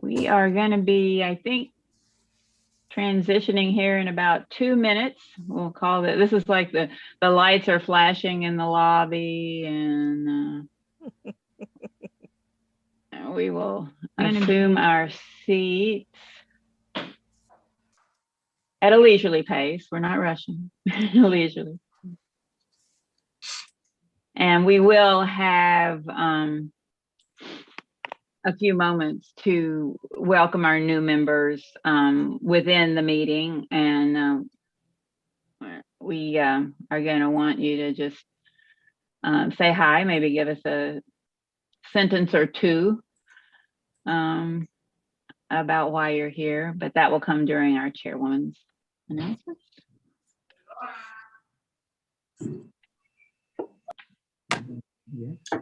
We are going to be, I think, transitioning here in about 2 minutes. We'll call it, this is like the lights are flashing in the lobby, and we will assume our seats at a leisurely pace. We're not rushing, leisurely. And we will have a few moments to welcome our new members within the meeting. And we are going to want you to just say hi, maybe give us a sentence or two about why you're here, but that will come during our chairwoman's announcements. Yeah.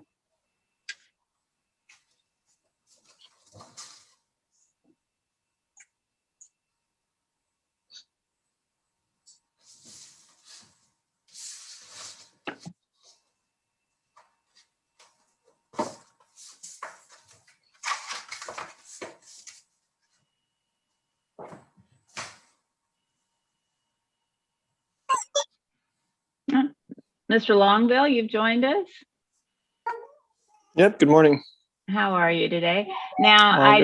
Mr. Longville, you've joined us. Yep, good morning. How are you today? Now, I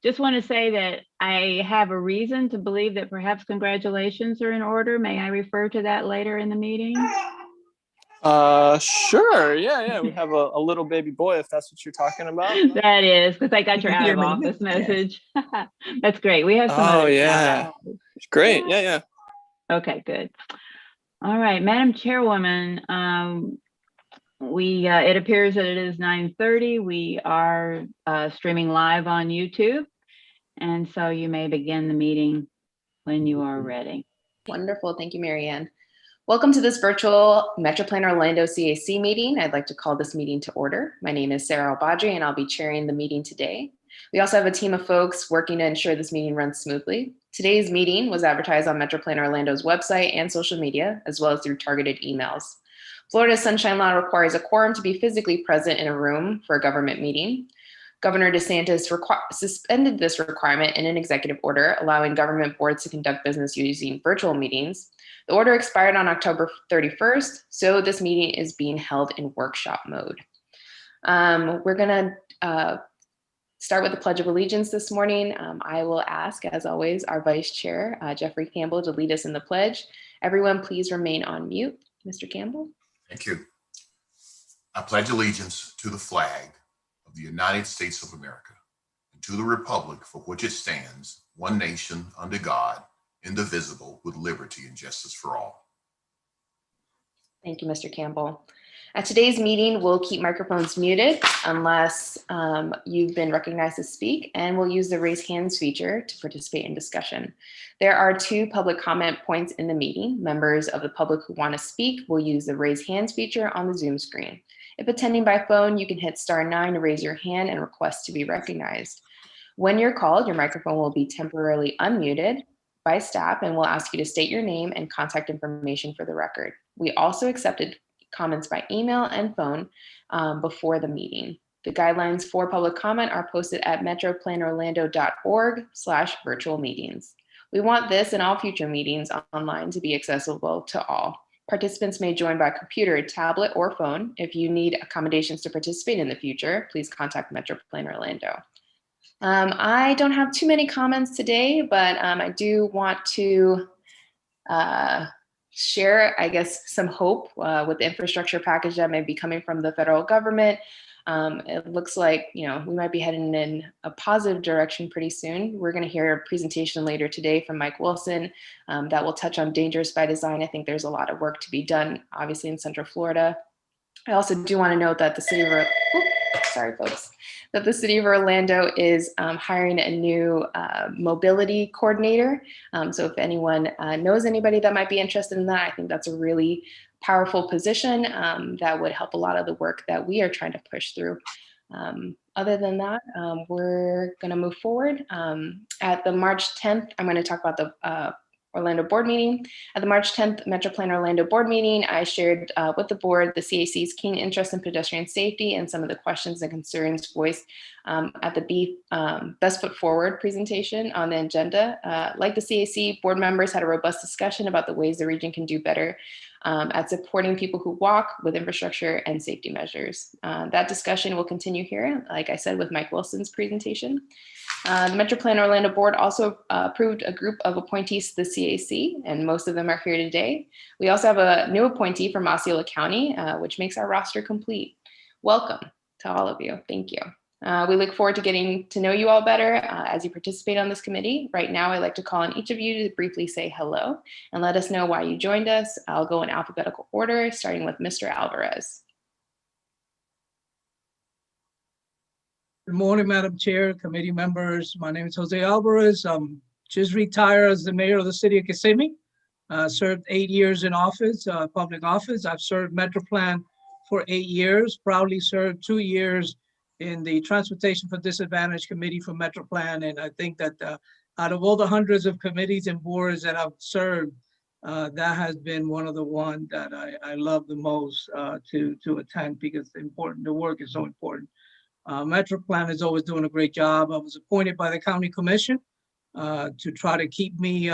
just want to say that I have a reason to believe that perhaps congratulations are in order. May I refer to that later in the meeting? Sure. Yeah. We have a little baby boy, if that's what you're talking about. That is, because I got your out of office message. That's great. We have some other yeah. Great. Yeah. Okay, good. All right, Madam Chairwoman, it appears that it is 9:30. We are streaming live on YouTube, and so you may begin the meeting when you are ready. Wonderful. Thank you, Marianne. Welcome to this virtual MetroPlan Orlando CAC meeting. I'd like to call this meeting to order. My name is Sarah Albadri, and I'll be chairing the meeting today. We also have a team of folks working to ensure this meeting runs smoothly. Today's meeting was advertised on MetroPlan Orlando's website and social media, as well as through targeted emails. Florida's Sunshine Law requires a quorum to be physically present in a room for a government meeting. Governor DeSantis suspended this requirement in an executive order, allowing government boards to conduct business using virtual meetings. The order expired on October 31st, so this meeting is being held in workshop mode. We're gonna start with the Pledge of Allegiance this morning. I will ask, as always, our Vice Chair, Jeffrey Campbell, to lead us in the pledge. Everyone, please remain on mute. Mr. Campbell. Thank you. I pledge allegiance to the flag of the United States of America and to the republic for which it stands, one nation, under God, indivisible, with liberty and justice for all. Thank you, Mr. Campbell. At today's meeting, we'll keep microphones muted unless you've been recognized to speak, and we'll use the raise hands feature to participate in discussion. There are 2 public comment points in the meeting. Members of the public who want to speak will use the raise hands feature on the Zoom screen. If attending by phone, you can hit *9 to raise your hand and request to be recognized. When you're called, your microphone will be temporarily unmuted by staff and will ask you to state your name and contact information for the record. We also accepted comments by email and phone before the meeting. The guidelines for public comment are posted at metroplanorlando.org/virtual meetings. We want this and all future meetings online to be accessible to all. Participants may join by computer, tablet, or phone. If you need accommodations to participate in the future, please contact MetroPlan Orlando. I don't have too many comments today, but I do want to share, I guess, some hope with the infrastructure package that may be coming from the federal government. It looks like, we might be heading in a positive direction pretty soon. We're going to hear a presentation later today from Mike Wilson that will touch on dangerous by design. I think there's a lot of work to be done, obviously, in Central Florida. I also do want to note that the city of Orlando is hiring a new mobility coordinator. So if anyone knows anybody that might be interested in that, I think that's a really powerful position that would help a lot of the work that we are trying to push through. Other than that, we're going to move forward. At the March 10th, I'm going to talk about the Orlando board meeting. At the March 10th MetroPlan Orlando board meeting, I shared with the board the CAC's keen interest in pedestrian safety and some of the questions and concerns voiced at the Best Foot Forward presentation on the agenda. Like the CAC, board members had a robust discussion about the ways the region can do better at supporting people who walk with infrastructure and safety measures. That discussion will continue here, like I said, with Mike Wilson's presentation. The MetroPlan Orlando board also approved a group of appointees to the CAC, and most of them are here today. We also have a new appointee from Osceola County, which makes our roster complete. Welcome to all of you. Thank you. We look forward to getting to know you all better as you participate on this committee. Right now, I'd like to call on each of you to briefly say hello and let us know why you joined us. I'll go in alphabetical order, starting with Mr. Alvarez. Good morning, Madam Chair, committee members. My name is Jose Alvarez. I'm just retired as the mayor of the city of Kissimmee. Served 8 years in office, public office. I've served MetroPlan for 8 years, proudly served 2 years in the Transportation for Disadvantaged Committee for MetroPlan. And I think that out of all the hundreds of committees and boards that I've served, that has been one of the ones that I love the most to attend, because the work is so important. MetroPlan is always doing a great job. I was appointed by the county commission to try to keep me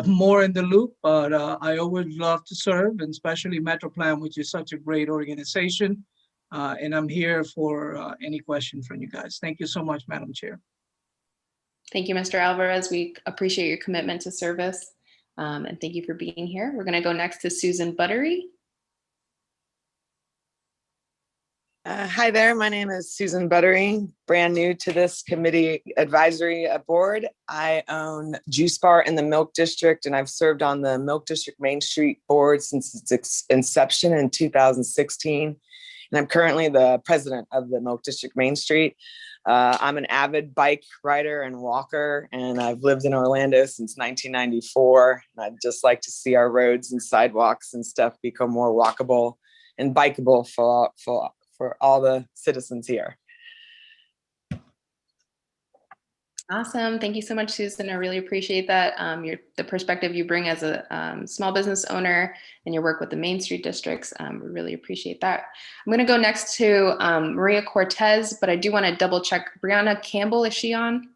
more in the loop, but I always love to serve, and especially MetroPlan, which is such a great organization. And I'm here for any questions from you guys. Thank you so much, Madam Chair. Thank you, Mr. Alvarez. We appreciate your commitment to service, and thank you for being here. We're going to go next to Susan Buttery. Hi there, my name is Susan Buttery, brand new to this committee advisory board. I own Juice Bar in the Milk District, and I've served on the Milk District Main Street board since its inception in 2016. And I'm currently the president of the Milk District Main Street. I'm an avid bike rider and walker, and I've lived in Orlando since 1994. And I'd just like to see our roads and sidewalks and stuff become more walkable and bikeable for all the citizens here. Awesome. Thank you so much, Susan. I really appreciate that. The perspective you bring as a small business owner and your work with the Main Street districts. We really appreciate that. I'm going to go next to Maria Cortez, but I do want to double check. Brianna Campbell, is she on?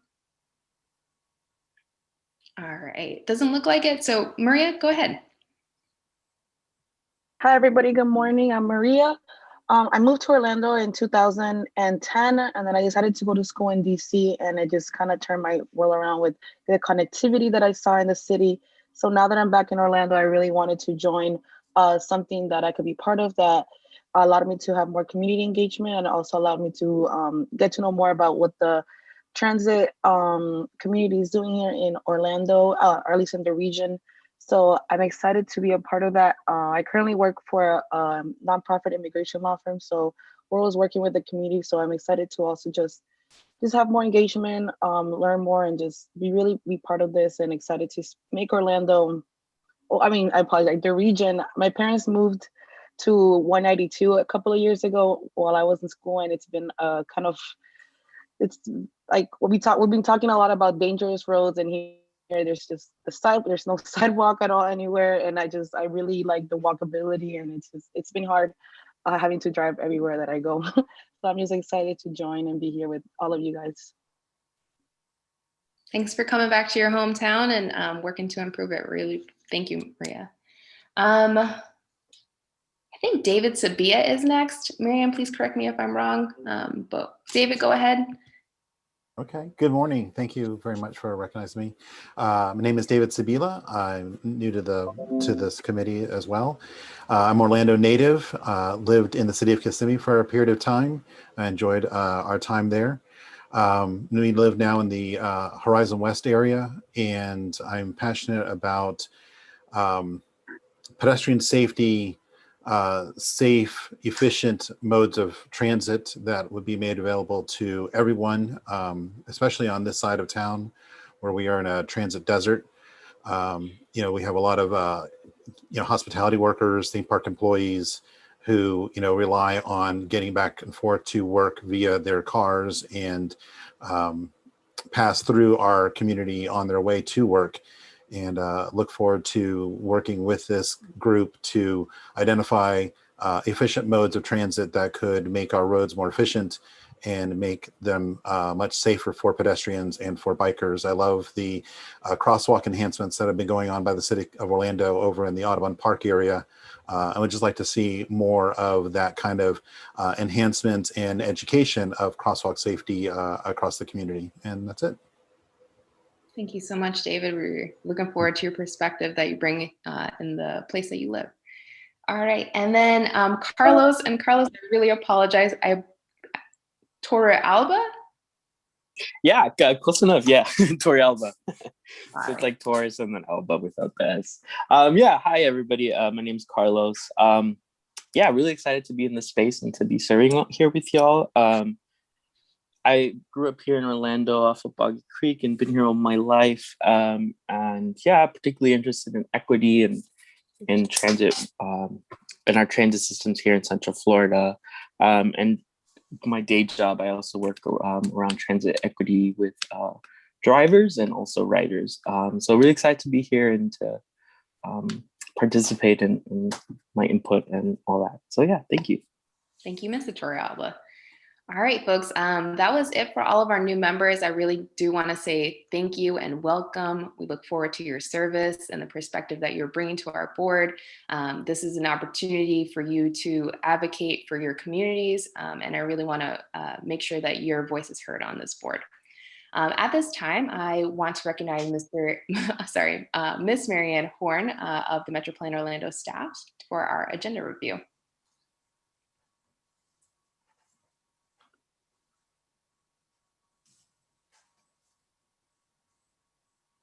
All right. Doesn't look like it. So Maria, go ahead. Hi, everybody. Good morning. I'm Maria. I moved to Orlando in 2010, and then I decided to go to school in DC, and it just kind of turned my world around with the connectivity that I saw in the city. So now that I'm back in Orlando, I really wanted to join something that I could be part of that allowed me to have more community engagement, and also allowed me to get to know more about what the transit community is doing here in Orlando, or at least in the region. So I'm excited to be a part of that. I currently work for a nonprofit immigration law firm, so we're always working with the community. So I'm excited to also just have more engagement, learn more, and just be part of this, and excited to make Orlando. I apologize, the region. My parents moved to 192 a couple of years ago while I was in school, and it's been it's like we've been talking a lot about dangerous roads, and here there's just there's no sidewalk at all anywhere, and I really like the walkability, and it's been hard having to drive everywhere that I go. So I'm just excited to join and be here with all of you guys. Thanks for coming back to your hometown and working to improve it. Really, thank you, Maria. I think David Sabia is next. Miriam, please correct me if I'm wrong, but David, go ahead. Okay, good morning. Thank you very much for recognizing me. My name is David Sabila. I'm new to this committee as well. I'm Orlando native, lived in the city of Kissimmee for a period of time. I enjoyed our time there. We live now in the Horizon West area, and I'm passionate about pedestrian safety, safe, efficient modes of transit that would be made available to everyone, especially on this side of town where we are in a transit desert. We have a lot of, hospitality workers, theme park employees who, rely on getting back and forth to work via their cars and pass through our community on their way to work. and look forward to working with this group to identify efficient modes of transit that could make our roads more efficient and make them much safer for pedestrians and for bikers. I love the crosswalk enhancements that have been going on by the city of Orlando over in the Audubon Park area. I would just like to see more of that kind of enhancement and education of crosswalk safety across the community. And that's it. Thank you so much, David. We're looking forward to your perspective that you bring in the place that you live. All right, and then Carlos, I really apologize. Torre Alba? Yeah, close enough. Yeah, Torre Alba. So Right. it's like Taurus and then Alba without the S. Yeah, hi everybody. My name's Carlos. Yeah, really excited to be in this space and to be serving here with y'all. I grew up here in Orlando off of Boggy Creek and been here all my life. And yeah, particularly interested in equity and in transit, in our transit systems here in Central Florida. And my day job, I also work around transit equity with drivers and also riders. So really excited to be here and to participate in my input and all that. So yeah, thank you. Thank you, Mr. Torre Alba. All right, folks, that was it for all of our new members. I really do want to say thank you and welcome. We look forward to your service and the perspective that you're bringing to our board. This is an opportunity for you to advocate for your communities, and I really want to make sure that your voice is heard on this board. At this time, I want to recognize Miss Marianne Horn of the MetroPlan Orlando staff for our agenda review.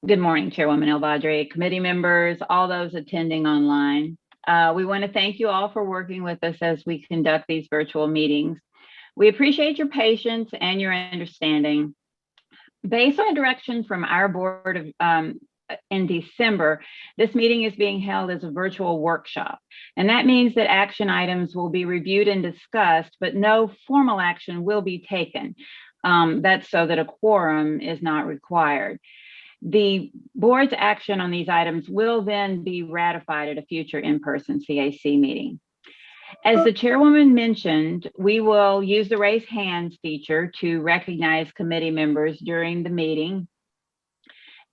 Good morning, Chairwoman El-Badri, committee members, all those attending online. We want to thank you all for working with us as we conduct these virtual meetings. We appreciate your patience and your understanding. Based on direction from our board in December, this meeting is being held as a virtual workshop. And that means that action items will be reviewed and discussed, but no formal action will be taken. That's so that a quorum is not required. The board's action on these items will then be ratified at a future in-person CAC meeting. As the chairwoman mentioned, we will use the raise hands feature to recognize committee members during the meeting.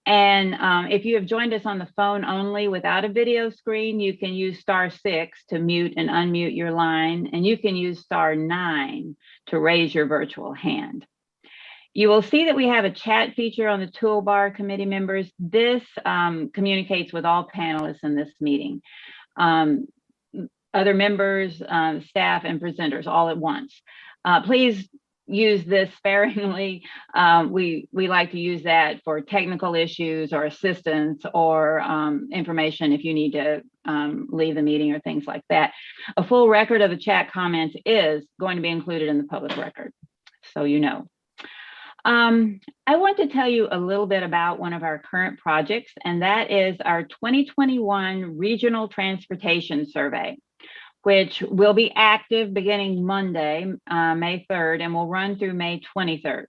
And if you have joined us on the phone only without a video screen, you can use *6 to mute and unmute your line, and you can use *9 to raise your virtual hand. You will see that we have a chat feature on the toolbar, committee members. This communicates with all panelists in this meeting, other members, staff, and presenters all at once. Please use this sparingly. We like to use that for technical issues or assistance or information if you need to leave the meeting or things like that. A full record of the chat comments is going to be included in the public record, so you know. I want to tell you a little bit about one of our current projects, and that is our 2021 Regional Transportation Survey, which will be active beginning Monday, May 3rd, and will run through May 23rd.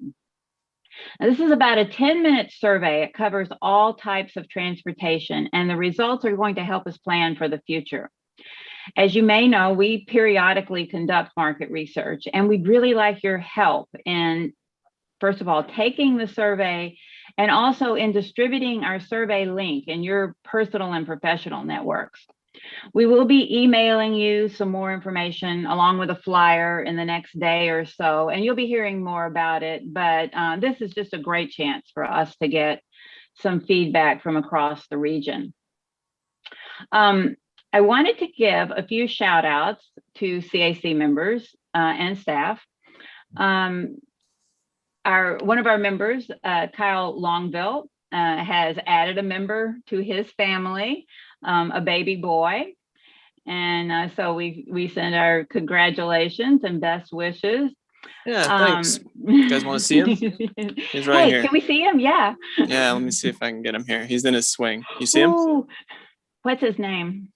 Now, this is about a 10-minute survey. It covers all types of transportation, and the results are going to help us plan for the future. As you may know, we periodically conduct market research, and we'd really like your help in, first of all, taking the survey and also in distributing our survey link in your personal and professional networks. We will be emailing you some more information along with a flyer in the next day or so, and you'll be hearing more about it. But this is just a great chance for us to get some feedback from across the region. I wanted to give a few shout outs to CAC members and staff. One of our members, Kyle Longville, has added a member to his family, a baby boy. And so we send our congratulations and best wishes. Yeah, thanks. You guys want to see him? He's right here. Can we see him? Yeah. Yeah, let me see if I can get him here. He's in his swing. You see him? Ooh. What's his name?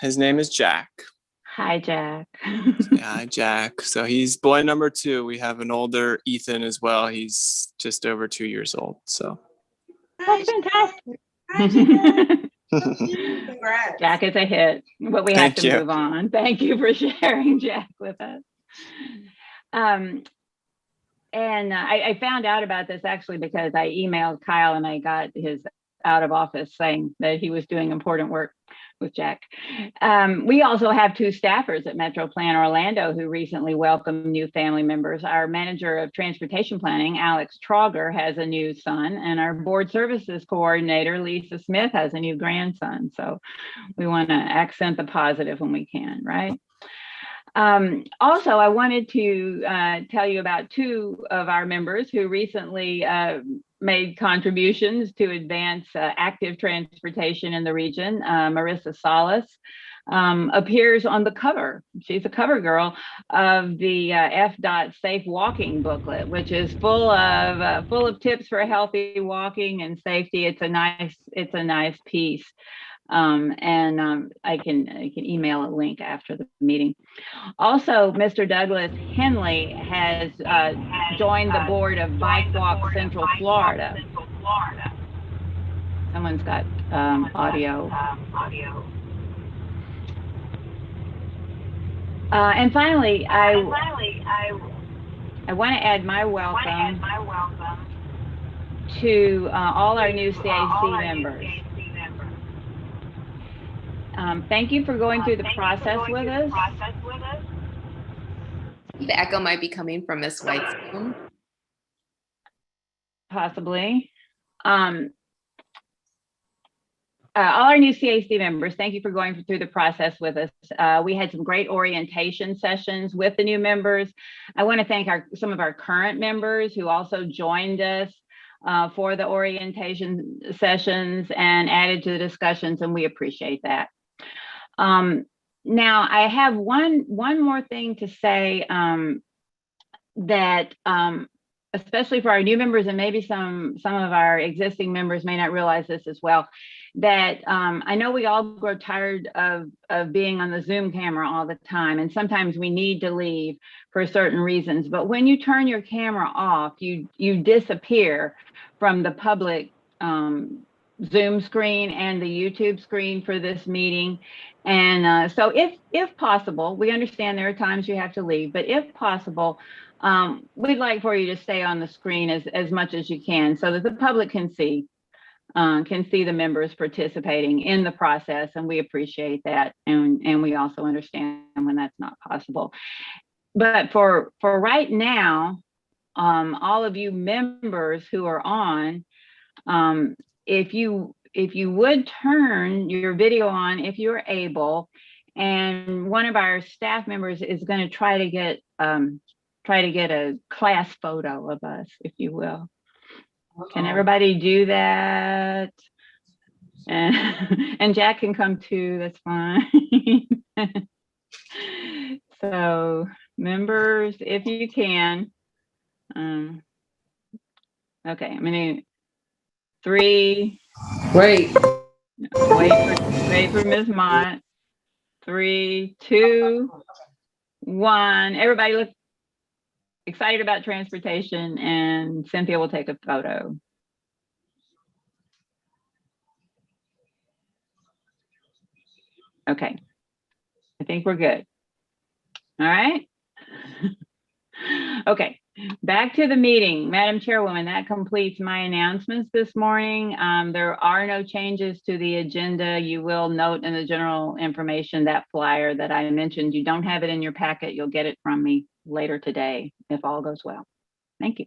His name is Jack. Hi, Jack. Yeah, Jack. So he's boy number 2. We have an older Ethan as well. He's just over 2 years old. So that's fantastic. Congrats. Jack is a hit, but we have Thank to you. move on. Thank you for sharing Jack with us. I found out about this actually because I emailed Kyle and I got his out of office saying that he was doing important work with Jack. We also have two staffers at MetroPlan Orlando who recently welcomed new family members. Our manager of transportation planning, Alex Trauger, has a new son, and our board services coordinator, Lisa Smith, has a new grandson. So we want to accent the positive when we can, right? Also, I wanted to tell you about two of our members who recently made contributions to advance active transportation in the region. Marissa Salas appears on the cover. She's a cover girl of the FDOT Safe Walking booklet, which is full of tips for healthy walking and safety. It's a nice piece. I can email a link after the meeting. Also, Mr. Douglas Henley has joined the board of Bike Walk Central Florida. Someone's got audio. And finally, I want to add my welcome to all our new CAC members. Thank you for going through the process with us. The echo might be coming from Ms. White's phone. Possibly. All our new CAC members, thank you for going through the process with us. We had some great orientation sessions with the new members. I want to thank some of our current members who also joined us for the orientation sessions and added to the discussions, and we appreciate that. Now, I have one more thing to say that especially for our new members, and maybe some of our existing members may not realize this as well, that I know we all grow tired of being on the Zoom camera all the time, and sometimes we need to leave for certain reasons. But when you turn your camera off, you disappear from the public Zoom screen and the YouTube screen for this meeting. And so if possible, we understand there are times you have to leave, but if possible, we'd like for you to stay on the screen as much as you can so that the public can see the members participating in the process, and we appreciate that. And we also understand when that's not possible. But for right now, all of you members who are on, if you would turn your video on if you're able, and one of our staff members is going to try to get a class photo of us, if you will. Can everybody do that? And Jack can come too, that's fine. So members, if you can. Okay, I'm gonna 3. Wait for Ms. Mott. 3, 2, 1. Everybody look excited about transportation, and Cynthia will take a photo. Okay, I think we're good. All right. Okay, back to the meeting. Madam Chairwoman, that completes my announcements this morning. There are no changes to the agenda. You will note in the general information that flyer that I mentioned. You don't have it in your packet. You'll get it from me later today if all goes well. Thank you.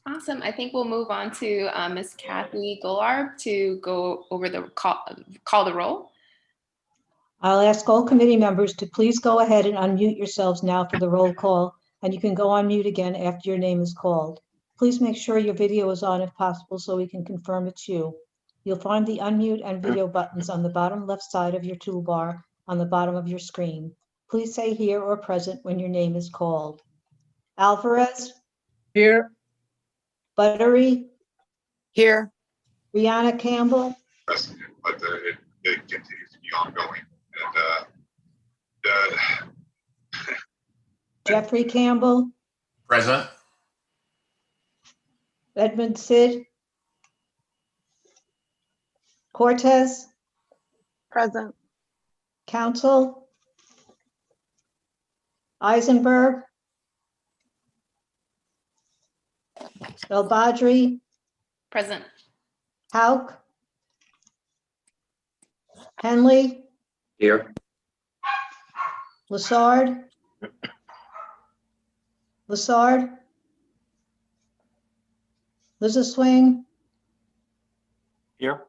Awesome. I think we'll move on to Ms. Kathy Golarb to go over the call the roll. I'll ask all committee members to please go ahead and unmute yourselves now for the roll call, and you can go on mute again after your name is called. Please make sure your video is on if possible so we can confirm it's you. You'll find the unmute and video buttons on the bottom left side of your toolbar on the bottom of your screen. Please say here or present when your name is called. Alvarez? Here. Buttery? Here. Brianna Campbell? But it continues to be ongoing. And Jeffrey Campbell? Present. Edmund Sid? Cortez, Present. Council, Eisenberg, El-Badri, Present. Hauk, Henley, Here. Lassard, Liza Swing, Here.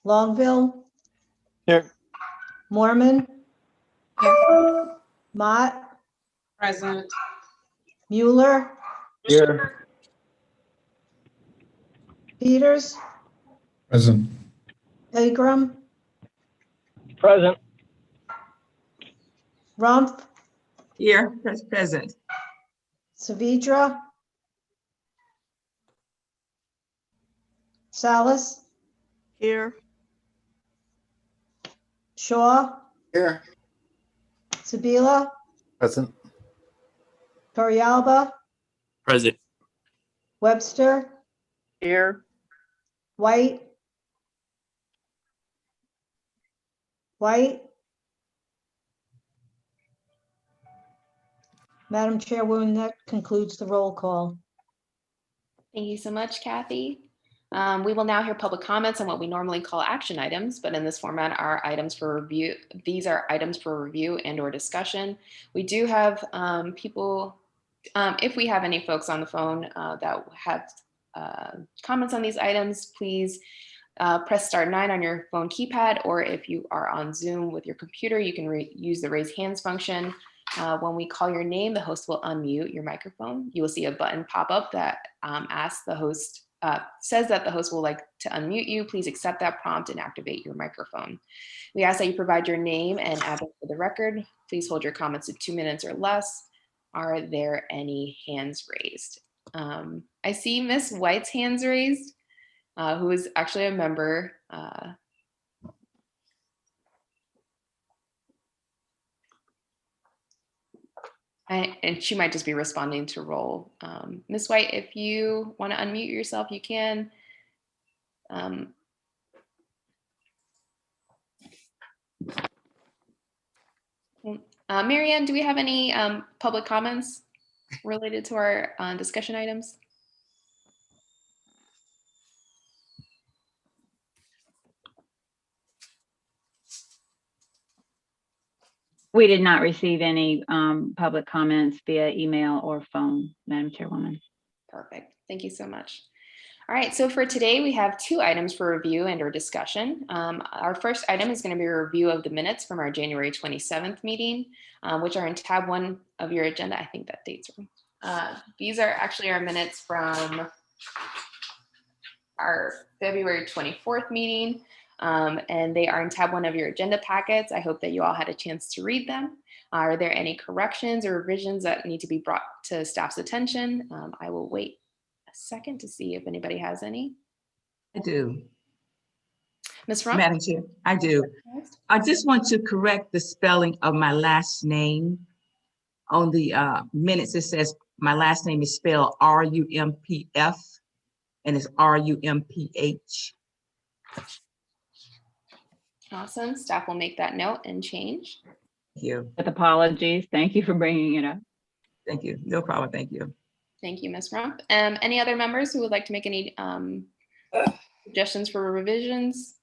Longville, Here. Mormon, Mott, Present. Mueller, Here. Peters, Present. Ingram, Present. Rumpf, Here, present. Savidra, Salas, Here. Shaw, Here. Sabila, Present. Torrealba, Present. Webster, Here. White, Madam Chairwoman, that concludes the roll call. Thank you so much, Kathy. We will now hear public comments on what we normally call action items, but in this format are items for review. These are items for review and or discussion. We do have people, if we have any folks on the phone that have comments on these items, please press *9 on your phone keypad, or if you are on Zoom with your computer, you can use the raise hands function. When we call your name, the host will unmute your microphone. You will see a button pop up that asks the host, says that the host will like to unmute you. Please accept that prompt and activate your microphone. We ask that you provide your name and address for the record. Please hold your comments to 2 minutes or less. Are there any hands raised? I see Miss White's hands raised, who is actually a member. And she might just be responding to roll. Ms. White, if you want to unmute yourself, you can. Marianne, do we have any public comments related to our discussion items? We did not receive any public comments via email or phone, Madam Chairwoman. Perfect. Thank you so much. All right, so for today, we have 2 items for review and or discussion. Our first item is going to be a review of the minutes from our January 27th meeting, which are in tab 1 of your agenda. I think that date's wrong. These are actually our minutes from our February 24th meeting, and they are in tab 1 of your agenda packets. I hope that you all had a chance to read them. Are there any corrections or revisions that need to be brought to staff's attention? I will wait a second to see if anybody has any. I do. Ms. Rump? Madam Chair, I do. I just want to correct the spelling of my last name. On the minutes, it says my last name is spelled R-U-M-P-F and it's R-U-M-P-H. Awesome. Staff will make that note and change. Thank you. With apologies, thank you for bringing it up. Thank you. No problem. Thank you. Thank you, Ms. Rump. Any other members who would like to make any suggestions for revisions?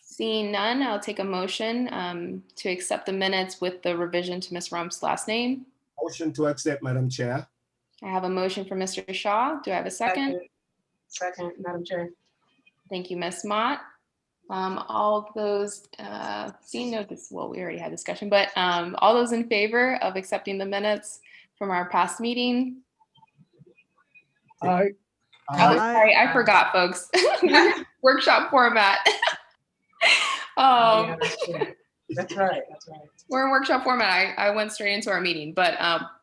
Seeing none, I'll take a motion to accept the minutes with the revision to Ms. Rump's last name. Motion to accept, Madam Chair. I have a motion from Mr. Shaw. Do I have a second? Second, Madam Chair. Thank you, Ms. Mott. All those, seeing no, well, we already had discussion, but all those in favor of accepting the minutes from our past meeting? Aye. Oh, sorry, I forgot, folks. Workshop format. That's right. We're in workshop format. I went straight into our meeting, but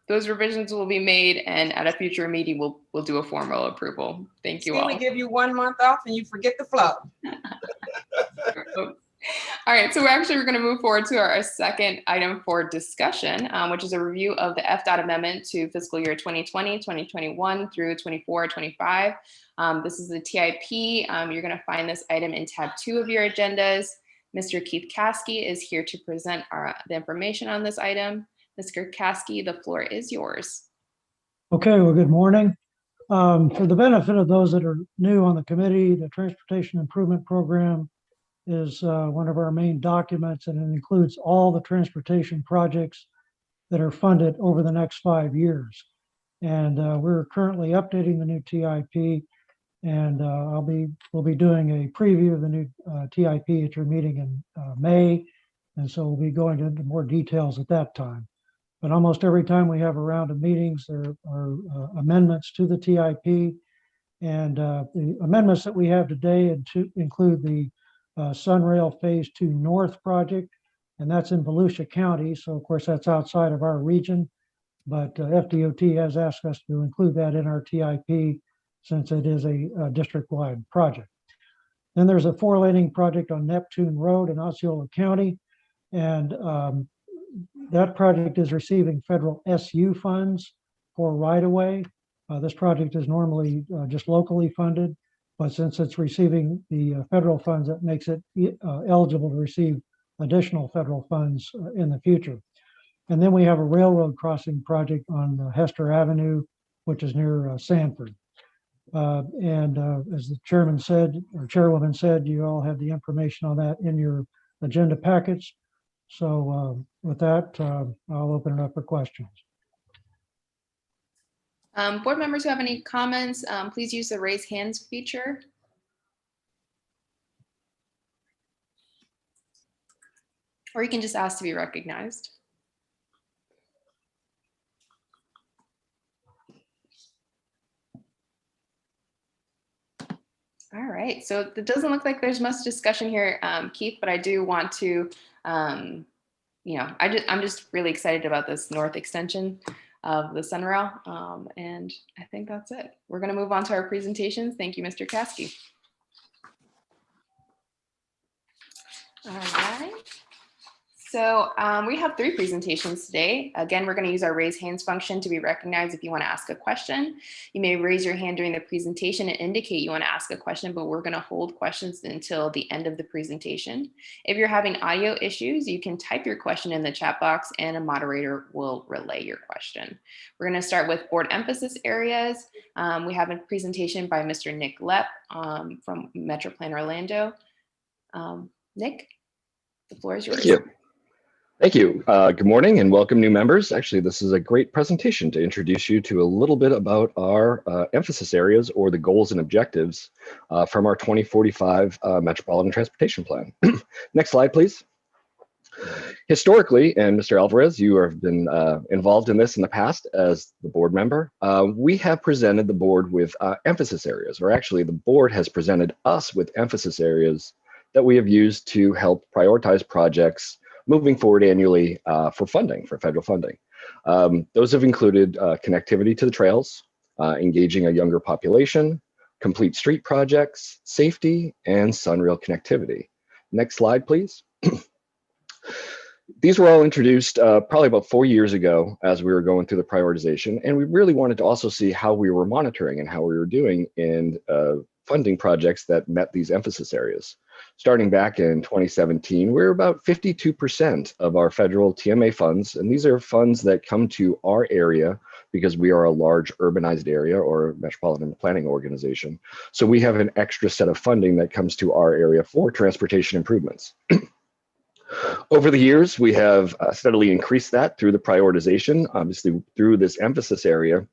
those revisions will be made, and at a future meeting, we'll do a formal approval. Thank you all. We give you 1 month off and you forget the flow. All right, so we're going to move forward to our second item for discussion, which is a review of the FDOT amendment to fiscal year 2020, 2021 through 24, 25. This is the TIP. You're going to find this item in tab 2 of your agendas. Mr. Keith Caskey is here to present the information on this item. Mr. Caskey, the floor is yours. Okay, well, good morning. For the benefit of those that are new on the committee, the Transportation Improvement Program is one of our main documents, and it includes all the transportation projects that are funded over the next 5 years. And we're currently updating the new TIP, and we'll be doing a preview of the new TIP at your meeting in May, and so we'll be going into more details at that time. But almost every time we have a round of meetings, there are amendments to the TIP, and the amendments that we have today include the Sunrail Phase 2 North project, and that's in Volusia County. So of course that's outside of our region, but FDOT has asked us to include that in our TIP since it is a district-wide project. Then there's a 4-laning project on Neptune Road in Osceola County, and that project is receiving federal SU funds for right-of-way. This project is normally just locally funded, but since it's receiving the federal funds, that makes it eligible to receive additional federal funds in the future. And then we have a railroad crossing project on Hester Avenue, which is near Sanford. And as the chairman said, or chairwoman said, you all have the information on that in your agenda packets. So with that, I'll open it up for questions. Board members who have any comments, please use the raise hands feature. Or you can just ask to be recognized. All right, so it doesn't look like there's much discussion here, Keith, but I do want to, I'm just really excited about this north extension of the Sunrail, and I think that's it. We're going to move on to our presentations. Thank you, Mr. Caskey. All right. So we have 3 presentations today. Again, we're going to use our raise hands function to be recognized if you want to ask a question. You may raise your hand during the presentation and indicate you want to ask a question, but we're going to hold questions until the end of the presentation. If you're having audio issues, you can type your question in the chat box and a moderator will relay your question. We're going to start with board emphasis areas. We have a presentation by Mr. Nick Lepp from MetroPlan Orlando. Nick, the floor is yours. Thank you. Thank you. Good morning and welcome new members. Actually, this is a great presentation to introduce you to a little bit about our emphasis areas or the goals and objectives from our 2045 Metropolitan Transportation Plan. Next slide, please. Historically, and Mr. Alvarez, you have been involved in this in the past as the board member, we have presented the board with emphasis areas, or actually the board has presented us with emphasis areas that we have used to help prioritize projects moving forward annually for funding, for federal funding. Those have included connectivity to the trails, engaging a younger population, complete street projects, safety, and Sunrail connectivity. Next slide, please. These were all introduced probably about 4 years ago as we were going through the prioritization, and we really wanted to also see how we were monitoring and how we were doing in funding projects that met these emphasis areas. Starting back in 2017, we're about 52% of our federal TMA funds, and these are funds that come to our area because we are a large urbanized area or metropolitan planning organization. So we have an extra set of funding that comes to our area for transportation improvements. Over the years, we have steadily increased that through the prioritization, obviously through this emphasis area,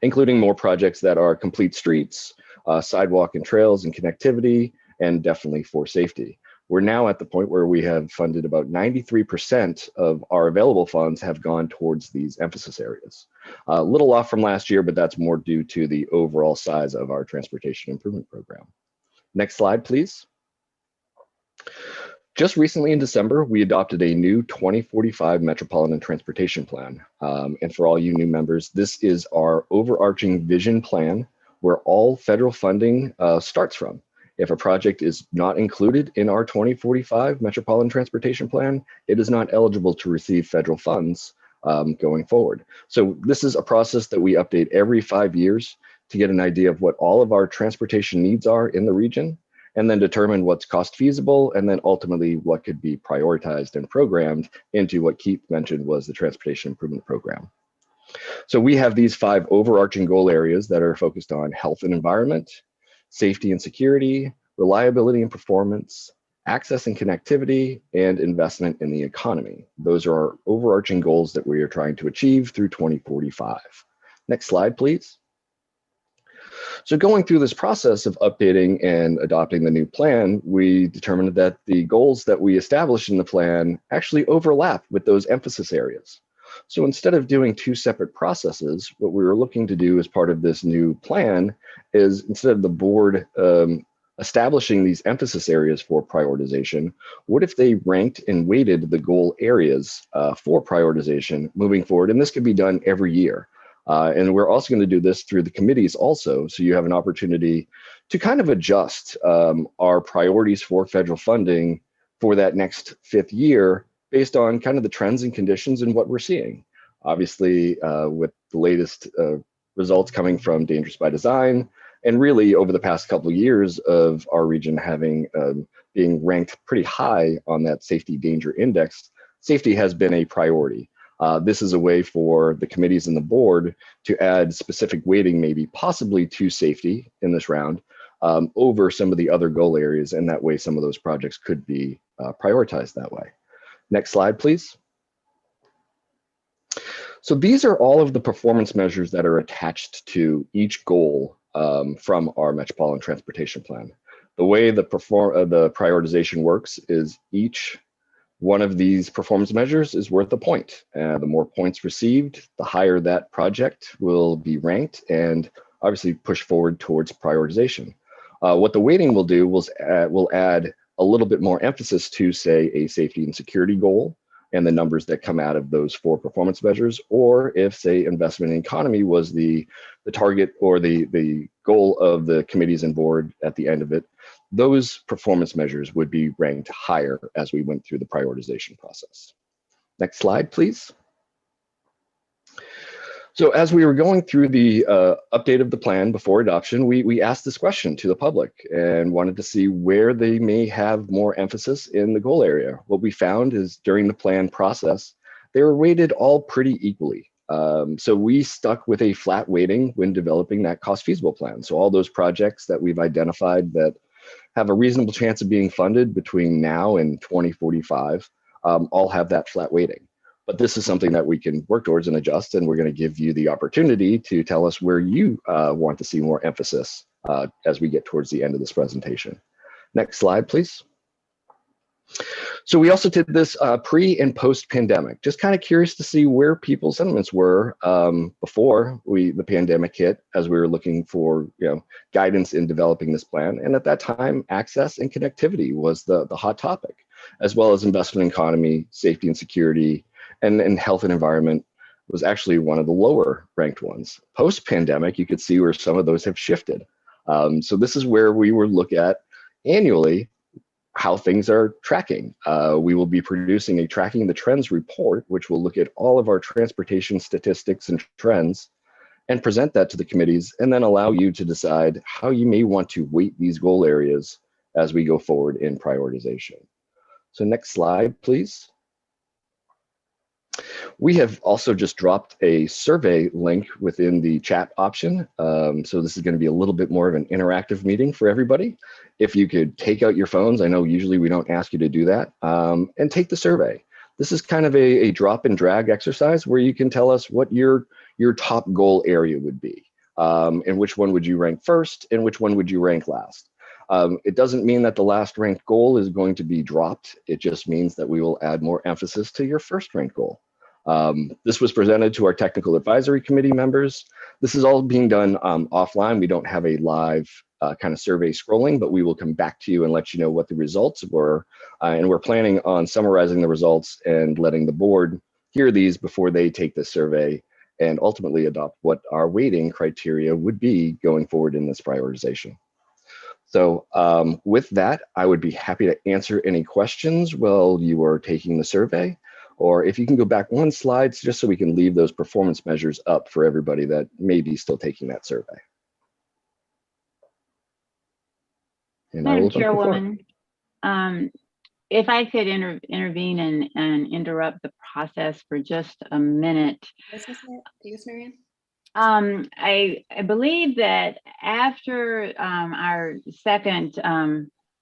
including more projects that are complete streets, sidewalk and trails and connectivity, and definitely for safety. We're now at the point where we have funded about 93% of our available funds have gone towards these emphasis areas. A little off from last year, but that's more due to the overall size of our transportation improvement program. Next slide, please. Just recently in December, we adopted a new 2045 Metropolitan Transportation Plan. And for all you new members, this is our overarching vision plan where all federal funding starts from. If a project is not included in our 2045 Metropolitan Transportation Plan, it is not eligible to receive federal funds going forward. So this is a process that we update every 5 years to get an idea of what all of our transportation needs are in the region, and then determine what's cost feasible, and then ultimately what could be prioritized and programmed into what Keith mentioned was the Transportation Improvement Program. So we have these 5 overarching goal areas that are focused on health and environment, safety and security, reliability and performance, access and connectivity, and investment in the economy. Those are our overarching goals that we are trying to achieve through 2045. Next slide, please. So going through this process of updating and adopting the new plan, we determined that the goals that we established in the plan actually overlap with those emphasis areas. So instead of doing 2 separate processes, what we were looking to do as part of this new plan is, instead of the board establishing these emphasis areas for prioritization, what if they ranked and weighted the goal areas for prioritization moving forward? And this could be done every year. And we're also going to do this through the committees also, so you have an opportunity to kind of adjust our priorities for federal funding for that next 5th year based on kind of the trends and conditions and what we're seeing. Obviously, with the latest results coming from Dangerous by Design, and really over the past couple of years of our region having being ranked pretty high on that safety danger index, safety has been a priority. This is a way for the committees and the board to add specific weighting, maybe possibly to safety in this round, over some of the other goal areas, and that way some of those projects could be prioritized that way. Next slide, please. So these are all of the performance measures that are attached to each goal from our Metropolitan Transportation Plan. The way the prioritization works is each one of these performance measures is worth a point. The more points received, the higher that project will be ranked and obviously push forward towards prioritization. What the weighting will do will add a little bit more emphasis to, say, a safety and security goal and the numbers that come out of those 4 performance measures, or if, say, investment in economy was the target or the goal of the committees and board at the end of it, those performance measures would be ranked higher as we went through the prioritization process. Next slide, please. So as we were going through the update of the plan before adoption, we asked this question to the public and wanted to see where they may have more emphasis in the goal area. What we found is during the plan process, they were weighted all pretty equally. So we stuck with a flat weighting when developing that cost feasible plan. So all those projects that we've identified that have a reasonable chance of being funded between now and 2045 all have that flat weighting. But this is something that we can work towards and adjust, and we're going to give you the opportunity to tell us where you want to see more emphasis as we get towards the end of this presentation. Next slide, please. So we also did this pre and post pandemic, just kind of curious to see where people's sentiments were before the pandemic hit, as we were looking for guidance in developing this plan. And at that time, access and connectivity was the hot topic, as well as investment in economy, safety and security, and health and environment was actually one of the lower ranked ones. Post pandemic, you could see where some of those have shifted. So this is where we will look at annually how things are tracking. We will be producing a Tracking the Trends report, which will look at all of our transportation statistics and trends and present that to the committees, and then allow you to decide how you may want to weight these goal areas as we go forward in prioritization. So next slide, please. We have also just dropped a survey link within the chat option. So this is going to be a little bit more of an interactive meeting for everybody. If you could take out your phones, I know usually we don't ask you to do that, and take the survey. This is kind of a drop and drag exercise where you can tell us what your top goal area would be, and which one would you rank first and which one would you rank last. It doesn't mean that the last ranked goal is going to be dropped. It just means that we will add more emphasis to your first ranked goal. This was presented to our technical advisory committee members. This is all being done offline. We don't have a live kind of survey scrolling, but we will come back to you and let you know what the results were. And we're planning on summarizing the results and letting the board hear these before they take the survey and ultimately adopt what our weighting criteria would be going forward in this prioritization. So with that, I would be happy to answer any questions while you are taking the survey, or if you can go back one slide just so we can leave those performance measures up for everybody that may be still taking that survey. And I will Madam open up the floor. Chairwoman, if I could intervene and interrupt the process for just a minute. Yes, Marianne? I believe that after our second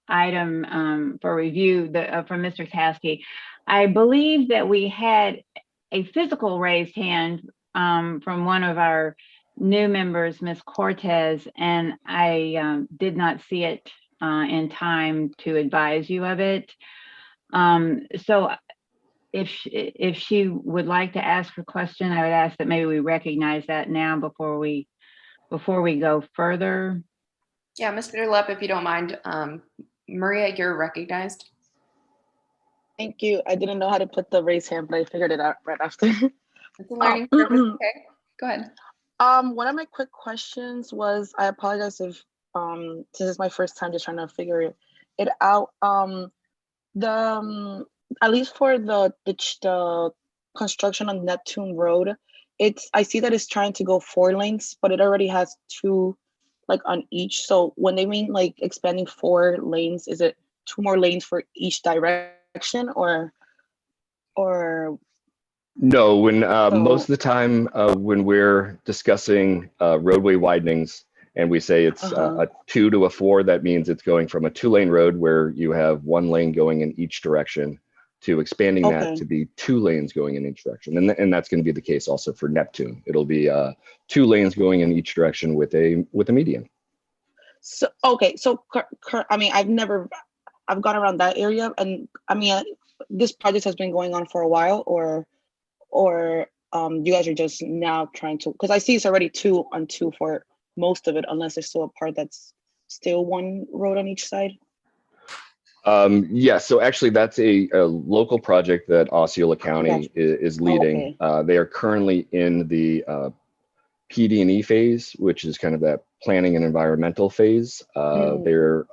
item for review from Mr. CAC, I believe that we had a physical raised hand from one of our new members, Ms. Cortez, and I did not see it in time to advise you of it. So if she would like to ask her question, I would ask that maybe we recognize that now before we go further. Yeah, Mr. Lepp, if you don't mind, Maria, you're recognized. Thank you. I didn't know how to put the raise hand, but I figured it out right after. It's a learning curve. Okay, go ahead. One of my quick questions was, I apologize if this is my first time just trying to figure it out. At least for the construction on Neptune Road, I see that it's trying to go 4 lanes, but it already has 2 like on each. So when they mean like expanding 4 lanes, is it 2 more lanes for each direction or? No, when most of the time when we're discussing roadway widenings and we say it's a 2 to a 4, that means it's going from a 2-lane road where you have 1 lane going in each direction to expanding that to be 2 lanes going in each direction. And that's going to be the case also for Neptune. It'll be 2 lanes going in each direction with a median. So, okay. So, I mean, I've gone around that area, and I mean, this project has been going on for a while, or you guys are just now trying to, because I see it's already 2 on 2 for most of it, unless there's still a part that's still 1 road on each side. Yeah, so actually that's a local project that Osceola County is leading. They are currently in the PD&E phase, which is kind of that planning and environmental phase. They're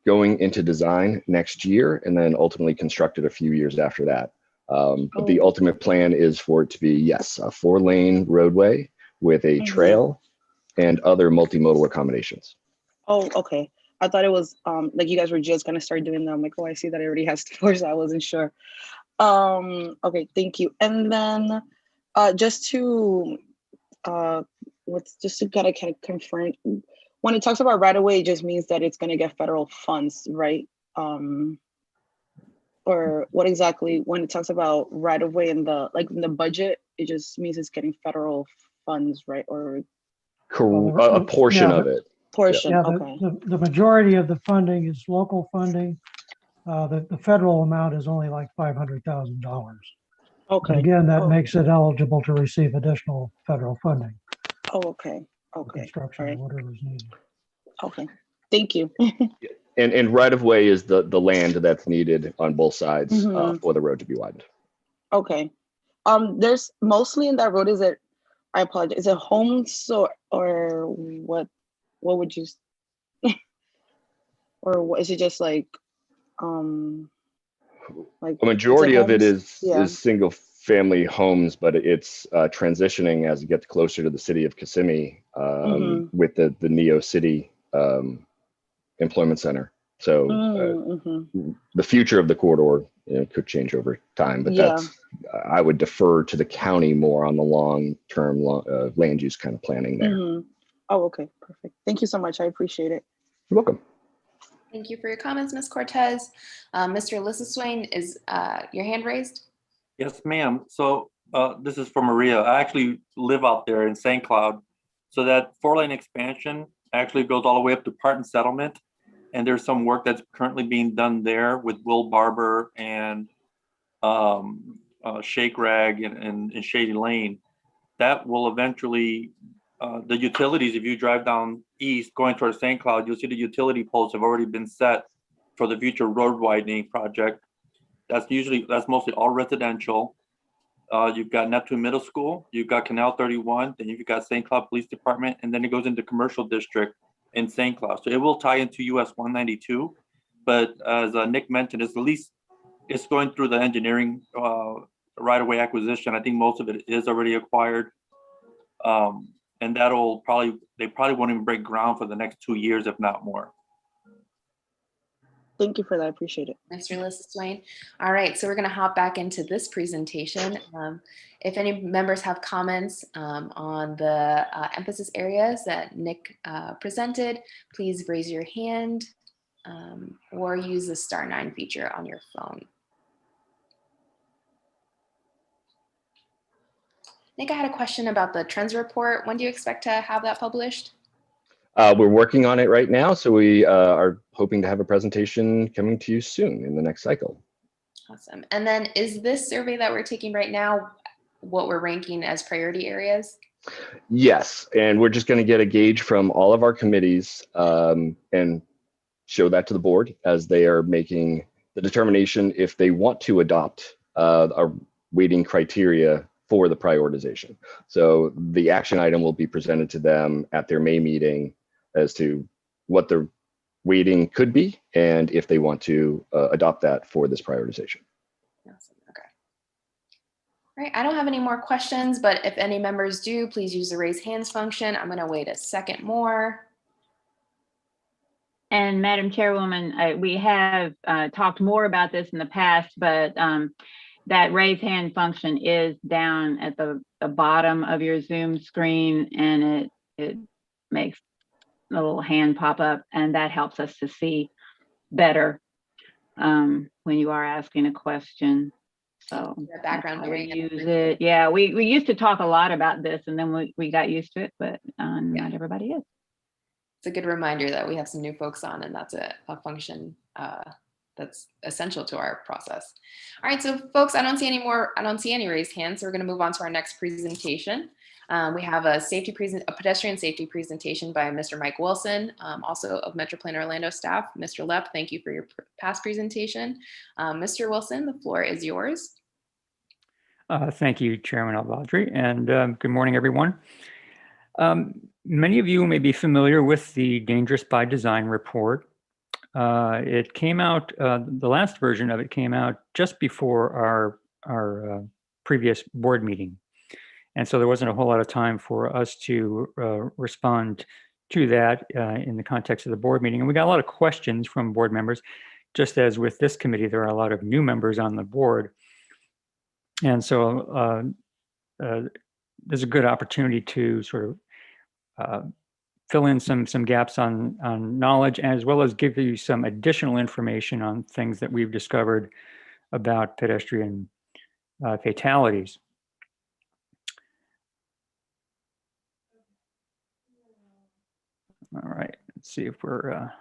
going into design next year and then ultimately constructed a few years after that. But the ultimate plan is for it to be, yes, a 4-lane roadway with a trail and other multimodal accommodations. Oh, okay. I thought it was like you guys were just gonna start doing them. I'm like, oh, I see that it already has 4, so I wasn't sure. Okay, thank you. And then just to kind of confirm, when it talks about right of way, it just means that it's gonna get federal funds, right? Or what exactly, when it talks about right of way in the budget, it just means it's getting federal funds, right? Or a portion of it. Portion, Yeah, okay. the majority of the funding is local funding. The federal amount is only like $500,000. Okay. But again, that makes it eligible to receive additional federal funding. Oh, okay. Okay. Construction or whatever is needed. Okay. Thank you. And right of way is the land that's needed on both sides for the road to be widened. Okay. There's mostly in that road, I apologize, is it homes or what would you, or what, is it just like A majority of it is single family homes, but it's transitioning as it gets closer to the city of Kissimmee with the Neo City employment center. So the future of the corridor could change over time, but that's, I would defer to the county more on the long-term land use kind of planning there. Oh, okay, perfect. Thank you so much. I appreciate it. You're welcome. Thank you for your comments, Ms. Cortez. Mr. Lissiswain, is your hand raised? Yes, ma'am. So this is for Maria. I actually live out there in St. Cloud. So that 4-lane expansion actually goes all the way up to Parton Settlement. And there's some work that's currently being done there with Will Barber and Shake Rag and Shady Lane. That will eventually, the utilities, if you drive down east going towards St. Cloud, you'll see the utility poles have already been set for the future road widening project. That's mostly all residential. You've got Neptune Middle School, you've got Canal 31, then you've got St. Cloud Police Department, and then it goes into commercial district in St. Cloud. So it will tie into US 192, but as Nick mentioned, it's at least it's going through the engineering right-of-way acquisition. I think most of it is already acquired. And they probably won't even break ground for the next 2 years, if not more. Thank you for that. I appreciate it. Mr. Swain. All right, so we're going to hop back into this presentation. If any members have comments on the emphasis areas that Nick presented, please raise your hand or use the *9 feature on your phone. Nick, I had a question about the trends report. When do you expect to have that published? We're working on it right now, so we are hoping to have a presentation coming to you soon in the next cycle. Awesome. And then is this survey that we're taking right now what we're ranking as priority areas? Yes, and we're just going to get a gauge from all of our committees and show that to the board as they are making the determination if they want to adopt a weighting criteria for the prioritization. So the action item will be presented to them at their May meeting as to what the weighting could be and if they want to adopt that for this prioritization. Awesome. Okay. All right, I don't have any more questions, but if any members do, please use the raise hands function. I'm going to wait a second more. And Madam Chairwoman, we have talked more about this in the past, but that raise hand function is down at the bottom of your Zoom screen, and it makes a little hand pop up, and that helps us to see better when you are asking a question. So the background we use it. Yeah, we used to talk a lot about this, and then we got used to it, but not everybody is. It's a good reminder that we have some new folks on, and that's a function that's essential to our process. All right, so folks, I don't see any raised hands, so we're going to move on to our next presentation. We have a pedestrian safety presentation by Mr. Mike Wilson, also of MetroPlan Orlando staff. Mr. Lepp, thank you for your past presentation. Mr. Wilson, the floor is yours. Thank you, Chairman Al-Badri, and good morning, everyone. Many of you may be familiar with the Dangerous by Design report. It came out, the last version of it came out just before our previous board meeting. And so there wasn't a whole lot of time for us to respond to that in the context of the board meeting. And we got a lot of questions from board members. Just as with this committee, there are a lot of new members on the board. And so there's a good opportunity to sort of fill in some gaps on knowledge, as well as give you some additional information on things that we've discovered about pedestrian fatalities. All right, let's see if we're,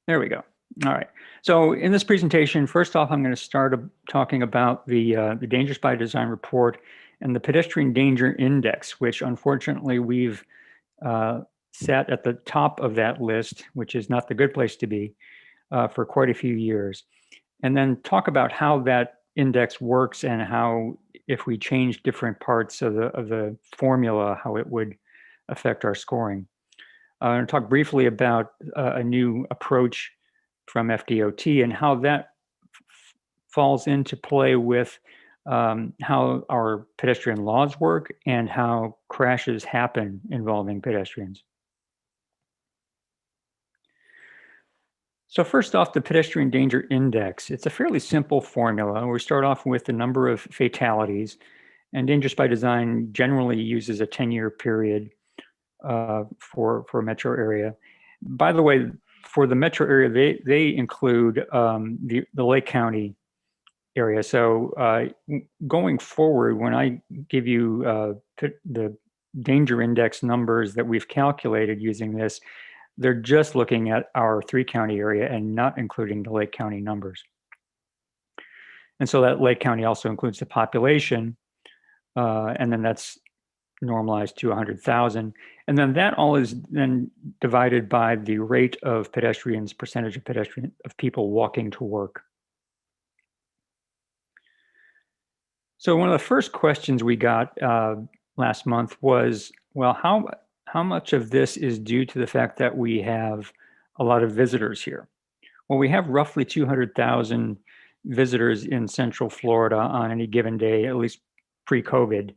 there we go. All right, so in this presentation, first off, I'm going to start talking about the Dangerous by Design report and the Pedestrian Danger Index, which unfortunately we've sat at the top of that list, which is not the good place to be, for quite a few years. And then talk about how that index works and how, if we change different parts of the formula, how it would affect our scoring. I'm going to talk briefly about a new approach from FDOT and how that falls into play with how our pedestrian laws work and how crashes happen involving pedestrians. So first off, the Pedestrian Danger Index. It's a fairly simple formula. We start off with the number of fatalities, and Dangerous by Design generally uses a 10-year period for a metro area. By the way, for the metro area, they include the Lake County area. So going forward, when I give you the danger index numbers that we've calculated using this, they're just looking at our 3-county area and not including the Lake County numbers. And so that Lake County also includes the population, and then that's normalized to 100,000. And then that all is then divided by the rate of pedestrians, percentage of people walking to work. So one of the first questions we got last month was, well, how how much of this is due to the fact that we have a lot of visitors here? Well, we have roughly 200,000 visitors in Central Florida on any given day, at least pre-COVID.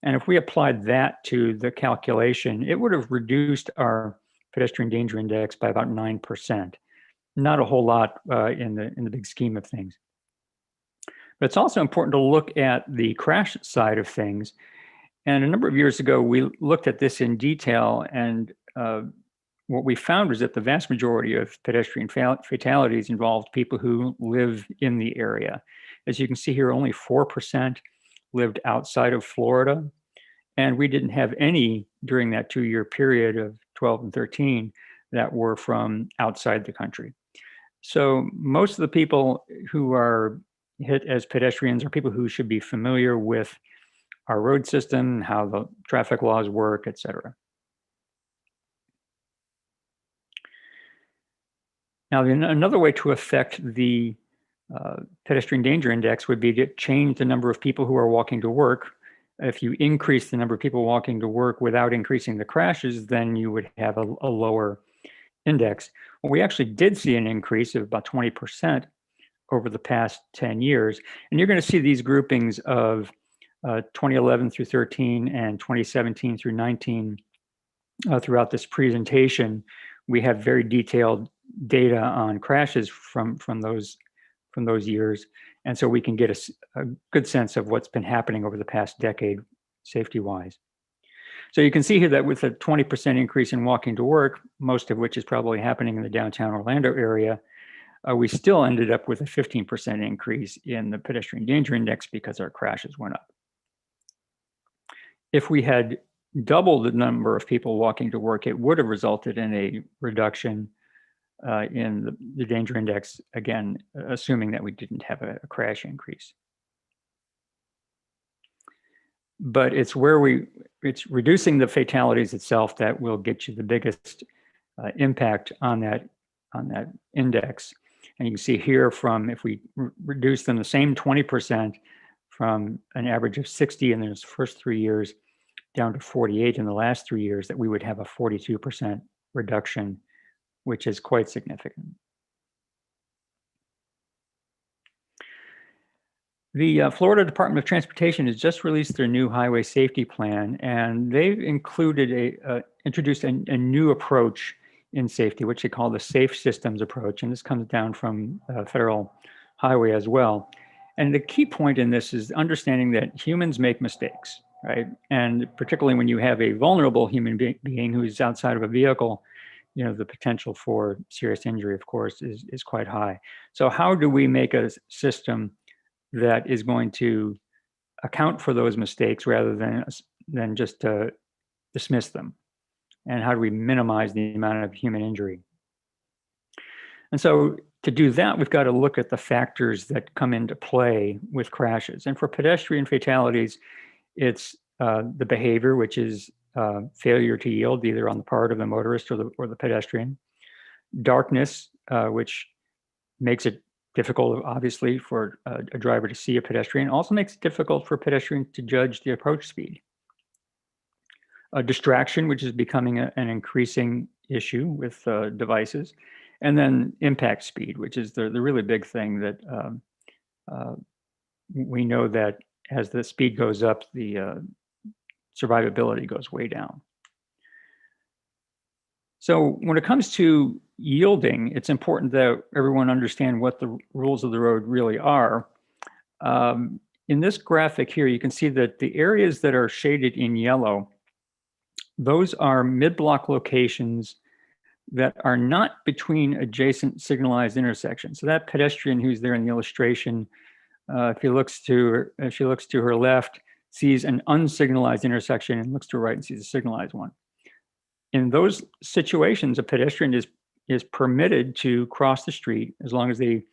And if we applied that to the calculation, it would have reduced our pedestrian danger index by about 9%. Not a whole lot in the big scheme of things. But it's also important to look at the crash side of things. And a number of years ago, we looked at this in detail, and what we found was that the vast majority of pedestrian fatalities involved people who live in the area. As you can see here, only 4% lived outside of Florida, and we didn't have any during that 2-year period of 12 and 13 that were from outside the country. So most of the people who are hit as pedestrians are people who should be familiar with our road system, how the traffic laws work, et cetera. Now, another way to affect the pedestrian danger index would be to change the number of people who are walking to work. If you increase the number of people walking to work without increasing the crashes, then you would have a lower index. Well, we actually did see an increase of about 20% over the past 10 years. And you're going to see these groupings of 2011 through 13 and 2017 through 19 throughout this presentation. We have very detailed data on crashes from those years. And so we can get a good sense of what's been happening over the past decade, safety-wise. So you can see here that with a 20% increase in walking to work, most of which is probably happening in the downtown Orlando area, we still ended up with a 15% increase in the pedestrian danger index because our crashes went up. If we had doubled the number of people walking to work, it would have resulted in a reduction in the danger index, again, assuming that we didn't have a crash increase. But it's reducing the fatalities itself that will get you the biggest impact on that index. And you can see here from, if we reduce them the same 20% from an average of 60 in those first 3 years down to 48 in the last 3 years, that we would have a 42% reduction, which is quite significant. The Florida Department of Transportation has just released their new highway safety plan, and they've included introduced a new approach in safety, which they call the safe systems approach. And this comes down from federal highway as well. And the key point in this is understanding that humans make mistakes, right? And particularly when you have a vulnerable human being who's outside of a vehicle, you know, the potential for serious injury, of course, is quite high. So how do we make a system that is going to account for those mistakes rather than just dismiss them? And how do we minimize the amount of human injury? And so to do that, we've got to look at the factors that come into play with crashes. And for pedestrian fatalities, it's the behavior, which is failure to yield, either on the part of the motorist or the pedestrian. Darkness, which makes it difficult, obviously, for a driver to see a pedestrian. Also makes it difficult for pedestrians to judge the approach speed. A distraction, which is becoming an increasing issue with devices. And then impact speed, which is the really big thing that we know that as the speed goes up, the survivability goes way down. So when it comes to yielding, it's important that everyone understand what the rules of the road really are. In this graphic here, you can see that the areas that are shaded in yellow, those are mid-block locations that are not between adjacent signalized intersections. So that pedestrian who's there in the illustration, if she looks to her left, sees an unsignalized intersection, and looks to her right and sees a signalized one. In those situations, a pedestrian is permitted to cross the street as long as they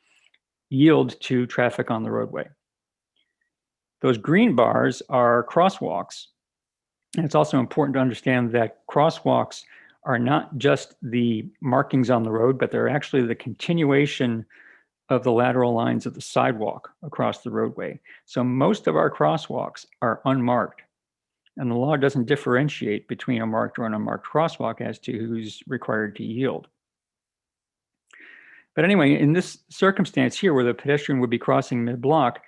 yield to traffic on the roadway. Those green bars are crosswalks. And it's also important to understand that crosswalks are not just the markings on the road, but they're actually the continuation of the lateral lines of the sidewalk across the roadway. So most of our crosswalks are unmarked. And the law doesn't differentiate between a marked or an unmarked crosswalk as to who's required to yield. But anyway, in this circumstance here where the pedestrian would be crossing mid-block,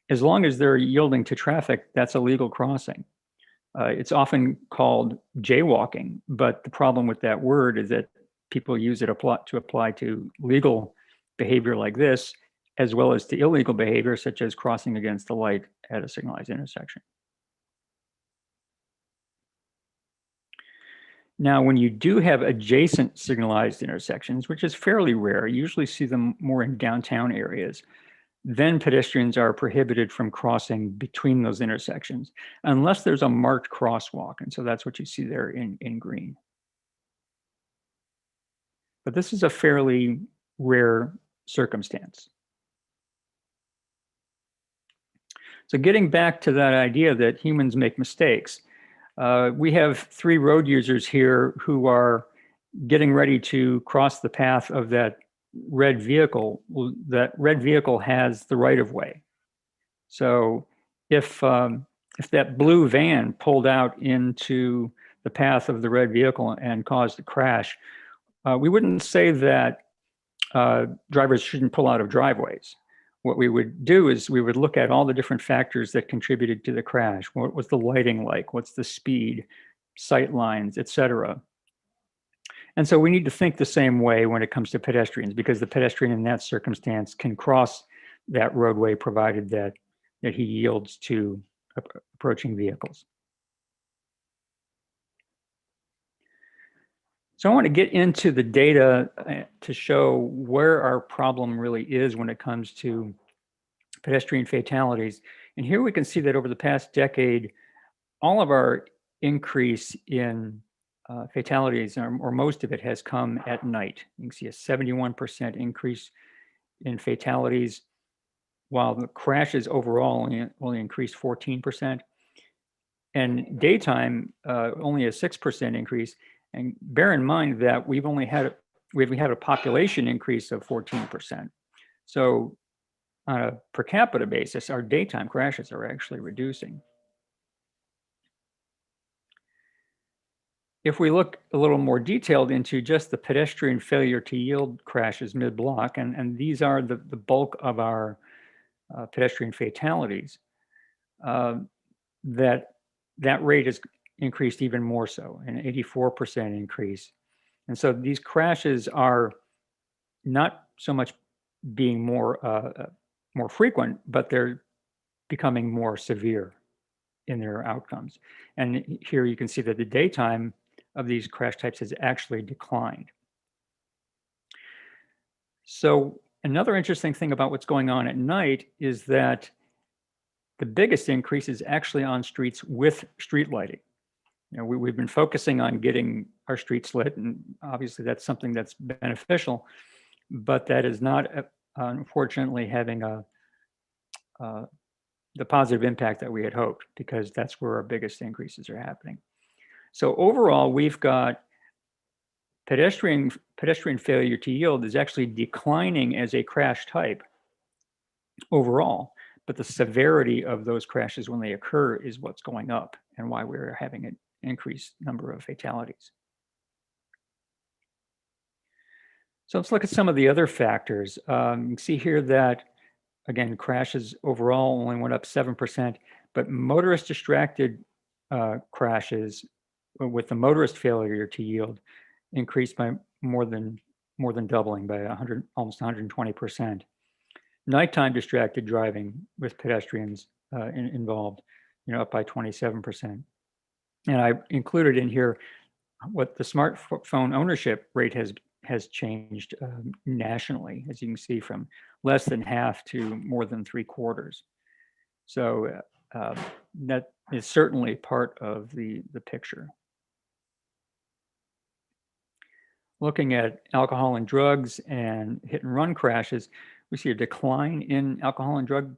as long as they're yielding to traffic, that's a legal crossing. It's often called jaywalking, but the problem with that word is that people use it to apply to legal behavior like this, as well as to illegal behavior such as crossing against the light at a signalized intersection. Now, when you do have adjacent signalized intersections, which is fairly rare, you usually see them more in downtown areas, then pedestrians are prohibited from crossing between those intersections, unless there's a marked crosswalk. And so that's what you see there in green. But this is a fairly rare circumstance. So getting back to that idea that humans make mistakes, we have 3 road users here who are getting ready to cross the path of that red vehicle. That red vehicle has the right of way. So if that blue van pulled out into the path of the red vehicle and caused a crash, we wouldn't say that drivers shouldn't pull out of driveways. What we would do is we would look at all the different factors that contributed to the crash. What was the lighting like? What's the speed, sight lines, etc. And so we need to think the same way when it comes to pedestrians, because the pedestrian in that circumstance can cross that roadway provided that he yields to approaching vehicles. So I want to get into the data to show where our problem really is when it comes to pedestrian fatalities. And here we can see that over the past decade, all of our increase in fatalities, or most of it, has come at night. You can see a 71% increase in fatalities, while the crashes overall only increased 14%. And daytime, only a 6% increase. And bear in mind that we've had a population increase of 14%. So on a per capita basis, our daytime crashes are actually reducing. If we look a little more detailed into just the pedestrian failure to yield crashes mid-block, and these are the bulk of our pedestrian fatalities, that rate has increased even more so, an 84% increase. And so these crashes are not so much being more frequent, but they're becoming more severe in their outcomes. And here you can see that the daytime of these crash types has actually declined. So another interesting thing about what's going on at night is that the biggest increase is actually on streets with street lighting. You know, we've been focusing on getting our streets lit, and obviously that's something that's beneficial, but that is not, unfortunately, having the positive impact that we had hoped, because that's where our biggest increases are happening. So overall, we've got pedestrian failure to yield is actually declining as a crash type overall, but the severity of those crashes when they occur is what's going up, and why we're having an increased number of fatalities. So let's look at some of the other factors. You can see here that, again, crashes overall only went up 7%, but motorist distracted crashes with the motorist failure to yield increased by more than doubling, by almost 120%. Nighttime distracted driving with pedestrians involved, up by 27%. And I included in here what the smartphone ownership rate has changed nationally, as you can see, from less than half to more than 3/4. So that is certainly part of the picture. Looking at alcohol and drugs and hit and run crashes, we see a decline in alcohol and drug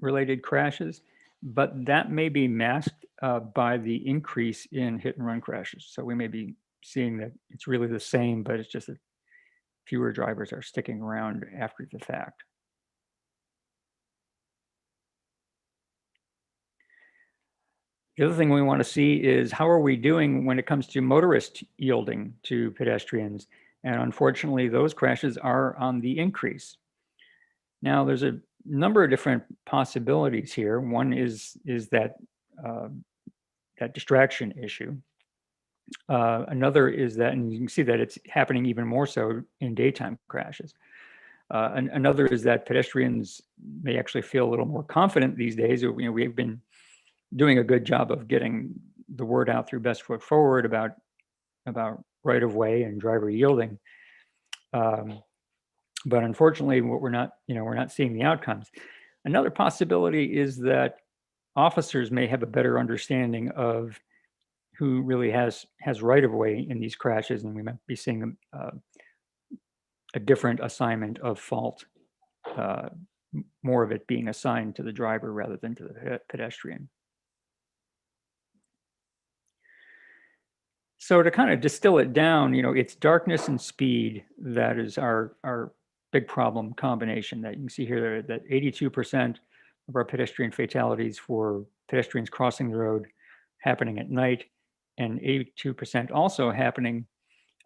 related crashes, but that may be masked by the increase in hit and run crashes. So we may be seeing that it's really the same, but it's just that fewer drivers are sticking around after the fact. The other thing we want to see is how are we doing when it comes to motorist yielding to pedestrians? And unfortunately, those crashes are on the increase. Now, there's a number of different possibilities here. One is that that distraction issue. Another is that, and you can see that it's happening even more so in daytime crashes. Another is that pedestrians may actually feel a little more confident these days. You know, we've been doing a good job of getting the word out through Best Foot Forward about right of way and driver yielding. But unfortunately, what we're not seeing the outcomes. Another possibility is that officers may have a better understanding of who really has right of way in these crashes, and we might be seeing a different assignment of fault, more of it being assigned to the driver rather than to the pedestrian. So to kind of distill it down, you know, it's darkness and speed that is our big problem combination. That you can see here that 82% of our pedestrian fatalities for pedestrians crossing the road happening at night, and 82% also happening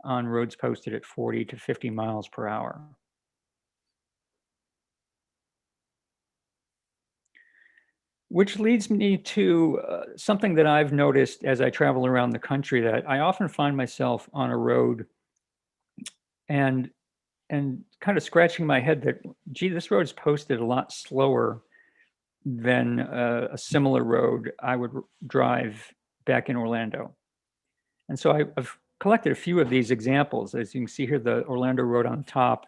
on roads posted at 40 to 50 miles per hour. Which leads me to something that I've noticed as I travel around the country, that I often find myself on a road and kind of scratching my head that, gee, this road is posted a lot slower than a similar road I would drive back in Orlando. And so I've collected a few of these examples. As you can see here, the Orlando Road on top,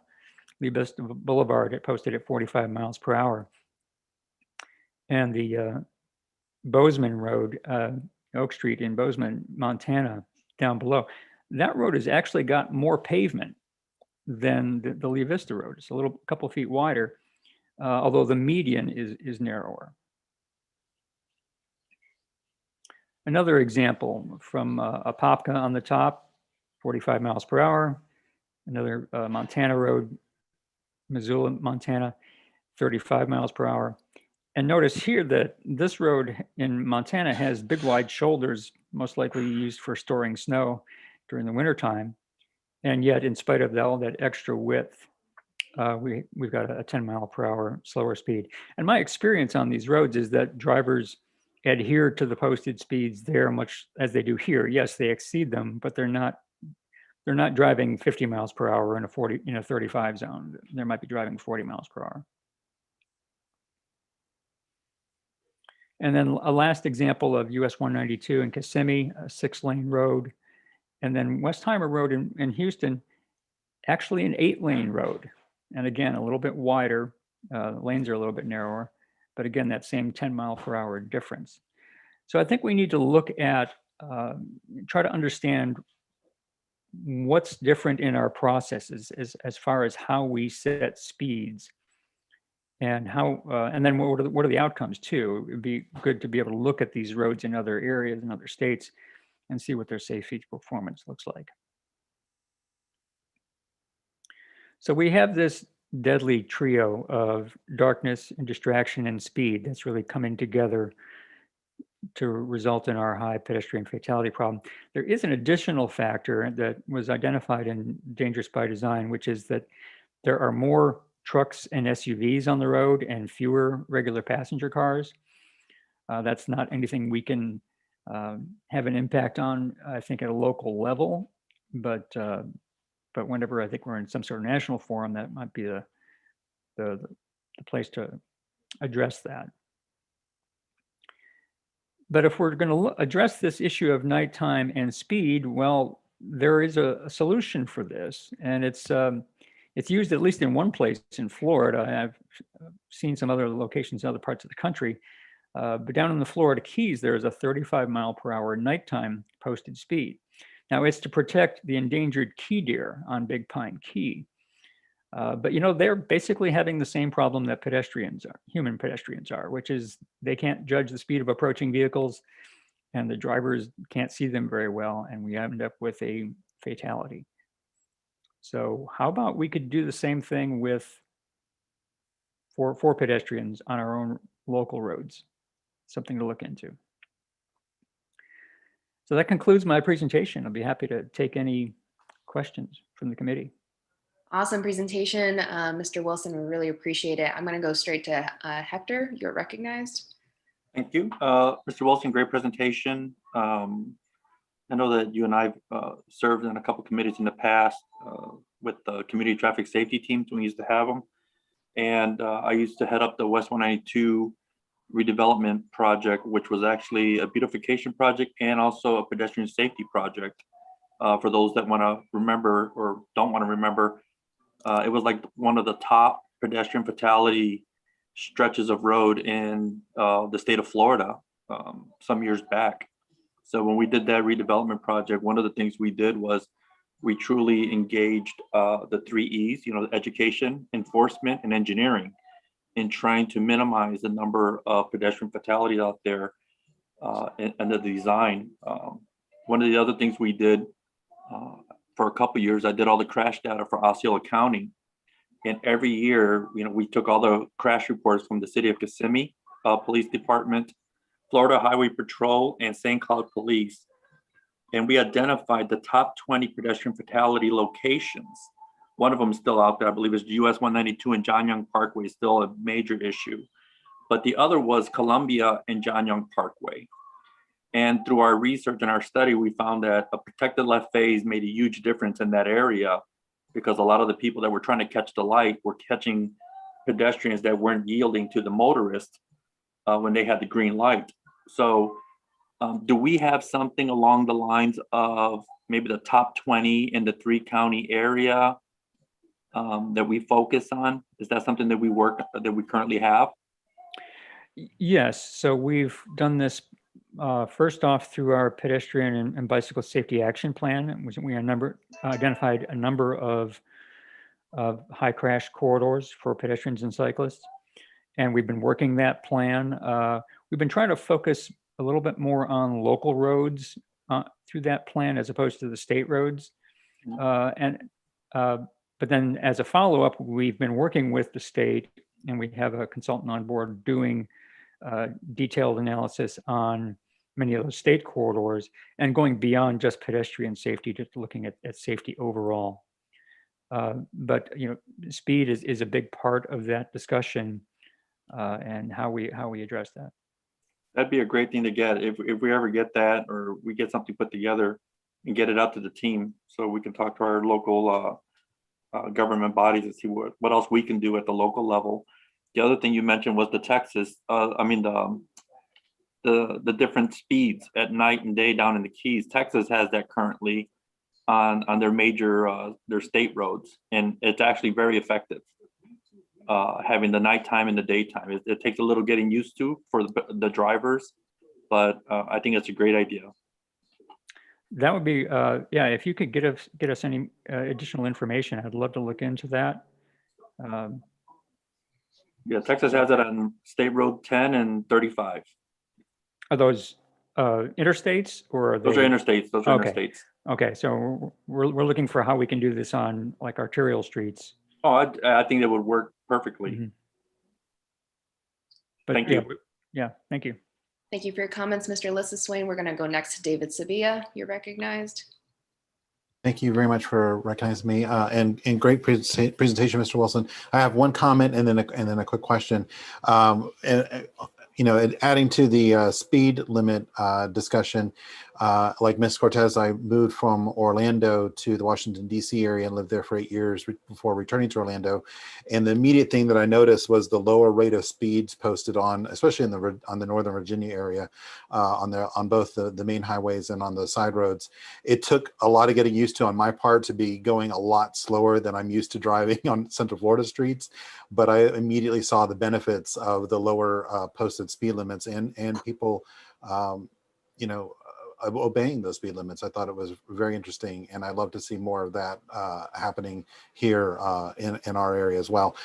Lee Vista Boulevard, it posted at 45 miles per hour. And the Bozeman Road, Oak Street in Bozeman, Montana, down below, that road has actually got more pavement than the Lee Vista Road. It's a couple feet wider, although the median is narrower. Another example from Apopka on the top, 45 miles per hour. Another Montana road, Missoula, Montana, 35 miles per hour. And notice here that this road in Montana has big wide shoulders, most likely used for storing snow during the wintertime. And yet, in spite of all that extra width, we've got a 10 mile per hour slower speed. And my experience on these roads is that drivers adhere to the posted speeds there much as they do here. Yes, they exceed them, but they're not driving 50 miles per hour in a 35 zone. They might be driving 40 miles per hour. And then a last example of US 192 in Kissimmee, a 6-lane road. And then Westheimer Road in Houston, actually an 8-lane road. And again, a little bit wider, lanes are a little bit narrower, but again, that same 10 mile per hour difference. So I think we need to look at, try to understand what's different in our processes as far as how we set speeds, and how, and then what are the outcomes too. It would be good to be able to look at these roads in other areas and other states and see what their safety performance looks like. So we have this deadly trio of darkness and distraction and speed that's really coming together to result in our high pedestrian fatality problem. There is an additional factor that was identified in Dangerous by Design, which is that there are more trucks and SUVs on the road and fewer regular passenger cars. That's not anything we can have an impact on, I think, at a local level, but whenever I think we're in some sort of national forum, that might be the place to address that. But if we're going to address this issue of nighttime and speed, well, there is a solution for this, and it's used at least in one place in Florida. I've seen some other locations in other parts of the country, but down in the Florida Keys, there is a 35 mile per hour nighttime posted speed. Now, it's to protect the endangered key deer on Big Pine Key. But you know, they're basically having the same problem that human pedestrians are, which is they can't judge the speed of approaching vehicles, and the drivers can't see them very well, and we end up with a fatality. So how about we could do the same thing for pedestrians on our own local roads? Something to look into. So that concludes my presentation. I'll be happy to take any questions from the committee. Awesome presentation, Mr. Wilson. We really appreciate it. I'm going to go straight to Hector. You're recognized. Thank you. Mr. Wilson, great presentation. I know that you and I served on a couple committees in the past with the community traffic safety teams when we used to have them. And I used to head up the West 192 redevelopment project, which was actually a beautification project and also a pedestrian safety project. For those that want to remember or don't want to remember, it was like one of the top pedestrian fatality stretches of road in the state of Florida some years back. So when we did that redevelopment project, one of the things we did was we truly engaged the 3 E's, education, enforcement, and engineering, in trying to minimize the number of pedestrian fatalities out there and the design. One of the other things we did for a couple of years, I did all the crash data for Osceola County. And every year, we took all the crash reports from the city of Kissimmee Police Department, Florida Highway Patrol, and St. Cloud Police. And we identified the top 20 pedestrian fatality locations. One of them is still out there, I believe, is US 192 and John Young Parkway, still a major issue. But the other was Columbia and John Young Parkway. And through our research and our study, we found that a protected left phase made a huge difference in that area, because a lot of the people that were trying to catch the light were catching pedestrians that weren't yielding to the motorist when they had the green light. So do we have something along the lines of maybe the top 20 in the 3-county area that we focus on? Is that something that we currently have? Yes, so we've done this first off through our pedestrian and bicycle safety action plan. We identified a number of high crash corridors for pedestrians and cyclists, and we've been working that plan. We've been trying to focus a little bit more on local roads through that plan as opposed to the state roads. But then as a follow-up, we've been working with the state, and we have a consultant on board doing detailed analysis on many of those state corridors and going beyond just pedestrian safety, just looking at safety overall. But speed is a big part of that discussion and how we address that. That'd be a great thing to get if we ever get that, or we get something put together and get it out to the team, so we can talk to our local government bodies and see what else we can do at the local level. The other thing you mentioned was the Texas, the different speeds at night and day down in the Keys. Texas has that currently on their major their state roads, and it's actually very effective. Having the nighttime and the daytime, it takes a little getting used to for the drivers, but I think it's a great idea. That would be, yeah, if you could get us any additional information, I'd love to look into that. Yeah, Texas has it on State Road 10 and 35. Are those interstates, or are those they? Are interstates? Those are interstates. Okay, so we're looking for how we can do this on like arterial streets. Oh, I think that would work perfectly. Mm-hmm. But thank you. Yeah, thank you. Thank you for your comments, Mr. Lissiswain. We're going to go next to David Sevilla. You're recognized. Thank you very much for recognizing me, and great presentation, Mr. Wilson. I have one comment and then a quick question. Adding to the speed limit discussion, like Ms. Cortez, I moved from Orlando to the Washington, D.C. area and lived there for 8 years before returning to Orlando. And the immediate thing that I noticed was the lower rate of speeds posted on, especially on the Northern Virginia area, on both the main highways and on the side roads. It took a lot of getting used to on my part to be going a lot slower than I'm used to driving on Central Florida streets. But I immediately saw the benefits of the lower posted speed limits and people, obeying those speed limits. I thought it was very interesting, and I'd love to see more of that happening here in our area as well.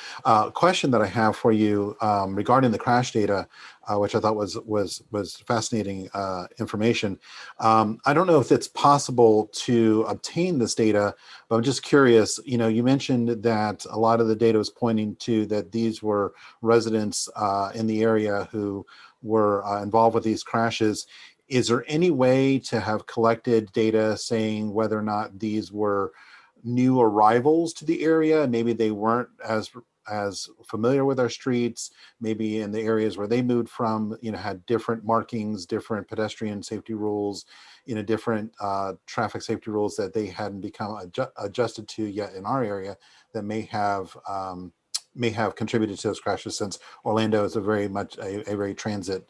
Question that I have for you regarding the crash data, which I thought was fascinating information. I don't know if it's possible to obtain this data, but I'm just curious. You mentioned that a lot of the data was pointing to that these were residents in the area who were involved with these crashes. Is there any way to have collected data saying whether or not these were new arrivals to the area? Maybe they weren't as familiar with our streets, maybe in the areas where they moved from, had different markings, different pedestrian safety rules, different traffic safety rules that they hadn't become adjusted to yet in our area, that may have contributed to those crashes, since Orlando is a very much a very transit,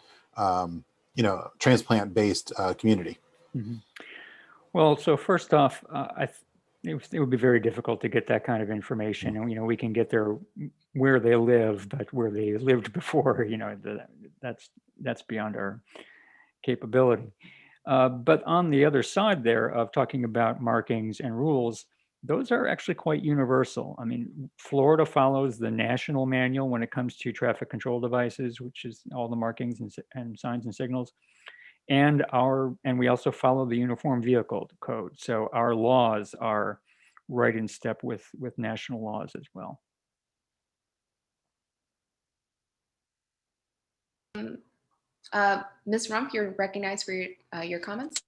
transplant based community. Mm-hmm. Well, so first off, it would be very difficult to get that kind of information. And, we can get there where they live, but where they lived before, that's beyond our capability. But on the other side there of talking about markings and rules, those are actually quite universal. I mean, Florida follows the national manual when it comes to traffic control devices, which is all the markings and signs and signals. And we also follow the Uniform Vehicle Code. So our laws are right in step with national laws as well. Ms. Rump, you're recognized for your comments.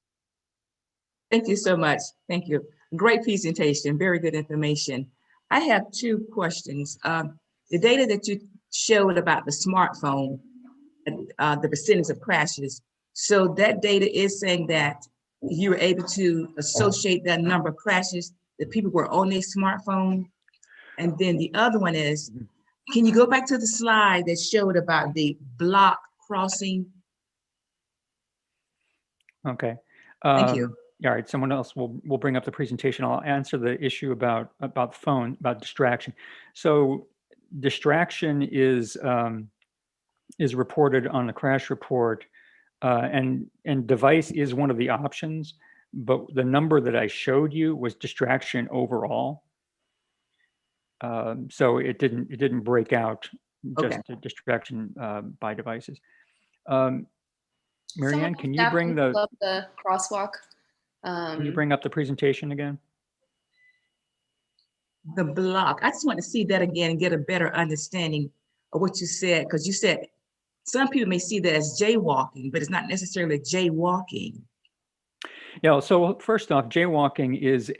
Thank you so much. Thank you. Great presentation, very good information. I have two questions. The data that you showed about the smartphone, the percentage of crashes, so that data is saying that you were able to associate that number of crashes that people were on their smartphone. And then the other one is, can you go back to the slide that showed about the block crossing? Okay. Thank you. All right, someone else will bring up the presentation. I'll answer the issue about the phone, about distraction. So distraction is reported on the crash report, and device is one of the options, but the number that I showed you was distraction overall. So it didn't break out just the distraction by devices. Marianne, can you bring the crosswalk? Can you bring up the presentation again? The block. I just want to see that again and get a better understanding of what you said, because you said some people may see that as jaywalking, but it's not necessarily jaywalking. Yeah. So first off, jaywalking is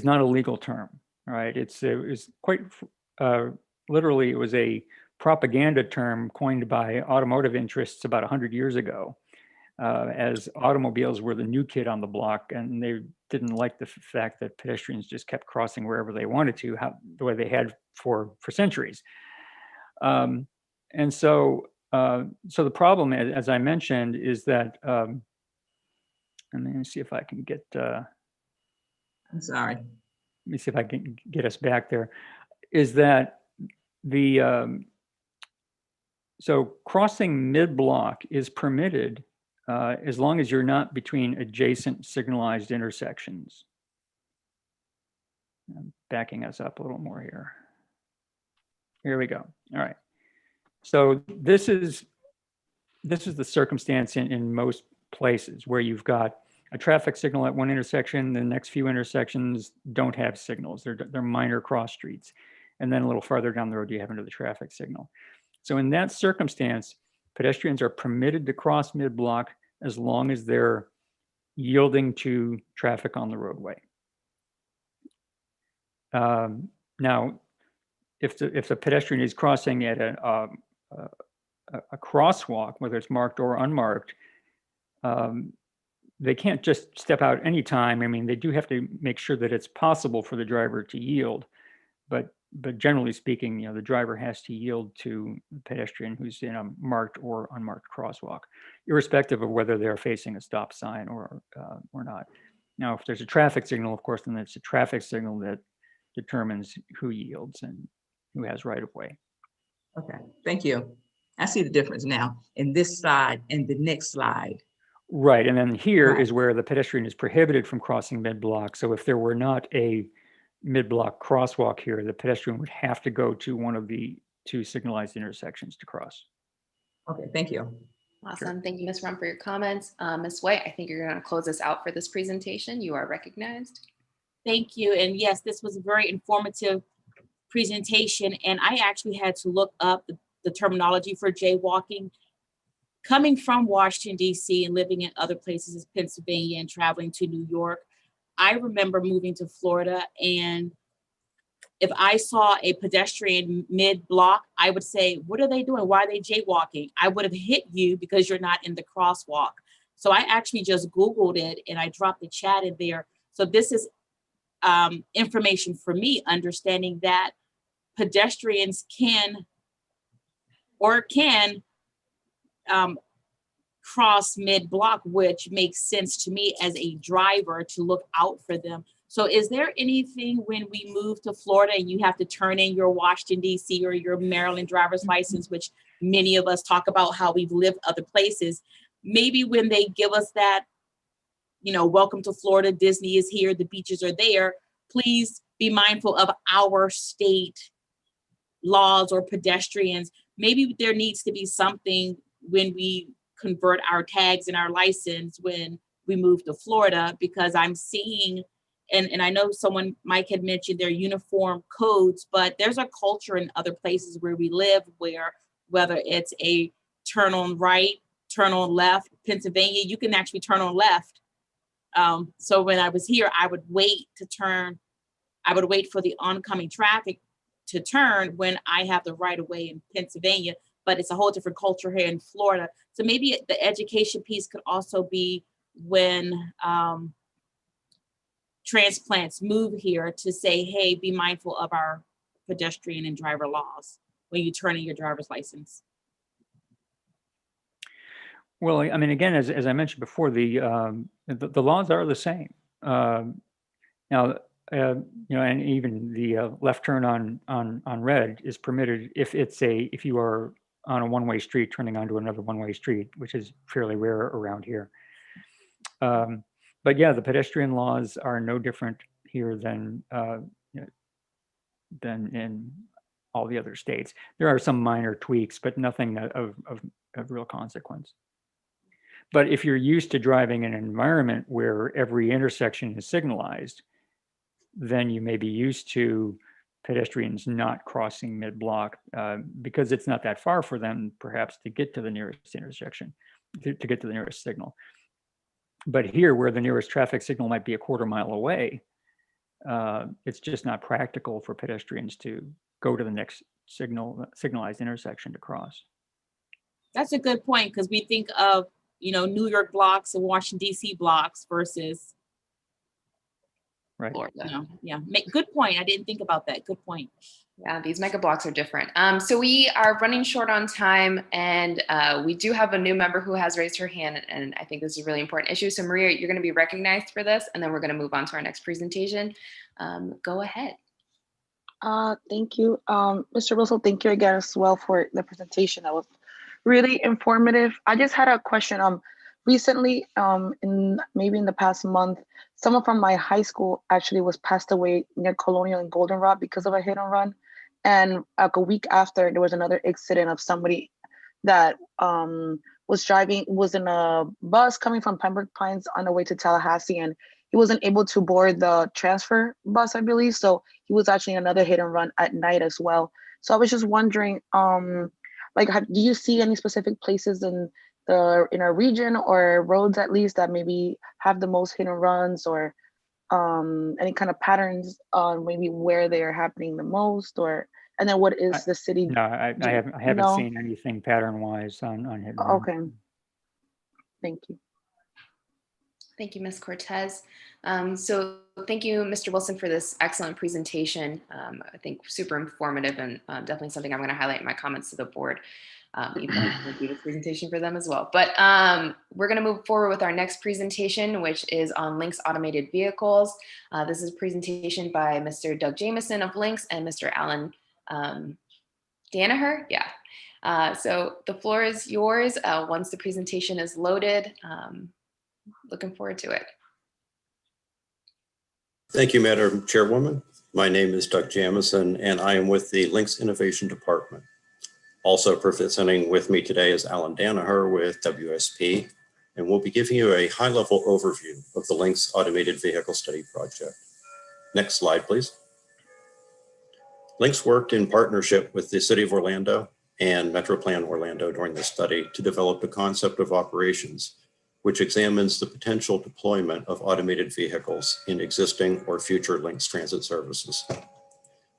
not a legal term, right? It was quite literally, it was a propaganda term coined by automotive interests about 100 years ago, as automobiles were the new kid on the block, and they didn't like the fact that pedestrians just kept crossing wherever they wanted to, the way they had for centuries. And so the problem, as I mentioned, is that, and let me see if I can get, I'm sorry. Let me see if I can get us back there, is that so crossing mid-block is permitted as long as you're not between adjacent signalized intersections. I'm backing us up a little more here. Here we go. All right. So this is the circumstance in most places where you've got a traffic signal at one intersection, the next few intersections don't have signals. They're minor cross streets. And then a little farther down the road, you have another traffic signal. So in that circumstance, pedestrians are permitted to cross mid-block as long as they're yielding to traffic on the roadway. Now, if the pedestrian is crossing at a crosswalk, whether it's marked or unmarked, they can't just step out anytime. I mean, they do have to make sure that it's possible for the driver to yield, but generally speaking, the driver has to yield to the pedestrian who's in a marked or unmarked crosswalk, irrespective of whether they're facing a stop sign or not. Now, if there's a traffic signal, of course, then it's a traffic signal that determines who yields and who has right of way. Okay, thank you. I see the difference now in this slide and the next slide. Right, and then here is where the pedestrian is prohibited from crossing mid-block. So if there were not a mid-block crosswalk here, the pedestrian would have to go to one of the two signalized intersections to cross. Okay, thank you. Awesome. Sure. Thank you, Ms. Rump, for your comments. Ms. White, I think you're going to close us out for this presentation. You are recognized. Thank you. And yes, this was a very informative presentation. And I actually had to look up the terminology for jaywalking. coming from Washington, D.C. and living in other places as Pennsylvania and traveling to New York, I remember moving to Florida, and if I saw a pedestrian mid-block, I would say, what are they doing? Why are they jaywalking? I would have hit you because you're not in the crosswalk. So I actually just Googled it and I dropped the chat in there. So this is information for me, understanding that pedestrians can cross mid-block, which makes sense to me as a driver to look out for them. So is there anything when we move to Florida and you have to turn in your Washington, D.C. or your Maryland driver's license, which many of us talk about how we've lived other places, maybe when they give us that, you know, welcome to Florida, Disney is here, the beaches are there, please be mindful of our state laws or pedestrians. Maybe there needs to be something when we convert our tags and our license when we move to Florida, because I'm seeing, and I know Mike had mentioned their uniform codes, but there's a culture in other places where we live where whether it's a turn on right, turn on left, Pennsylvania, you can actually turn on left. So when I was here, I would wait for the oncoming traffic to turn when I have the right of way in Pennsylvania, but it's a whole different culture here in Florida. So maybe the education piece could also be when transplants move here to say, hey, be mindful of our pedestrian and driver laws when you turn in your driver's license. Well, I mean, again, as I mentioned before, the laws are the same. Now, you know, and even the left turn on red is permitted if you are on a one-way street turning onto another one-way street, which is fairly rare around here. But yeah, the pedestrian laws are no different here than in all the other states. There are some minor tweaks, but nothing of real consequence. But if you're used to driving in an environment where every intersection is signalized, then you may be used to pedestrians not crossing mid-block because it's not that far for them, perhaps, to get to the nearest intersection, to get to the nearest signal. But here, where the nearest traffic signal might be a quarter mile away, it's just not practical for pedestrians to go to the next signalized intersection to cross. That's a good point, because we think of, you know, New York blocks and Washington, D.C. blocks versus right. Florida. You know, yeah, good point. I didn't think about that. Good point. Yeah, these mega blocks are different. So we are running short on time, and we do have a new member who has raised her hand, and I think this is a really important issue. So Maria, you're going to be recognized for this, and then we're going to move on to our next presentation. Go ahead. Thank you, Mr. Russell. Thank you again as well for the presentation. That was really informative. I just had a question. Recently, in the past month, someone from my high school actually was passed away near Colonial and Goldenrod because of a hit and run. And like a week after, there was another accident of somebody that was in a bus coming from Pembroke Pines on the way to Tallahassee, and he wasn't able to board the transfer bus, I believe. So he was actually in another hit and run at night as well. So I was just wondering, do you see any specific places in our region or roads at least that maybe have the most hit and runs, or any kind of patterns on maybe where they are happening the most, and then what is the city? No, I haven't seen anything pattern wise on hit and run. Okay. Thank you. Thank you, Ms. Cortez. So thank you, Mr. Wilson, for this excellent presentation. I think super informative, and definitely something I'm going to highlight in my comments to the board. Even though I'm going to do this presentation for them as well. But we're going to move forward with our next presentation, which is on Lynx automated vehicles. This is a presentation by Mr. Doug Jameson of Lynx and Mr. Alan Danaher. Yeah. So the floor is yours once the presentation is loaded. Looking forward to it. Thank you, Madam Chairwoman. My name is Doug Jamison, and I am with the Lynx Innovation Department. Also presenting with me today is Alan Danaher with WSP, and we'll be giving you a high-level overview of the Lynx Automated Vehicle Study Project. Next slide, please. Lynx worked in partnership with the City of Orlando and MetroPlan Orlando during the study to develop a concept of operations, which examines the potential deployment of automated vehicles in existing or future Lynx transit services.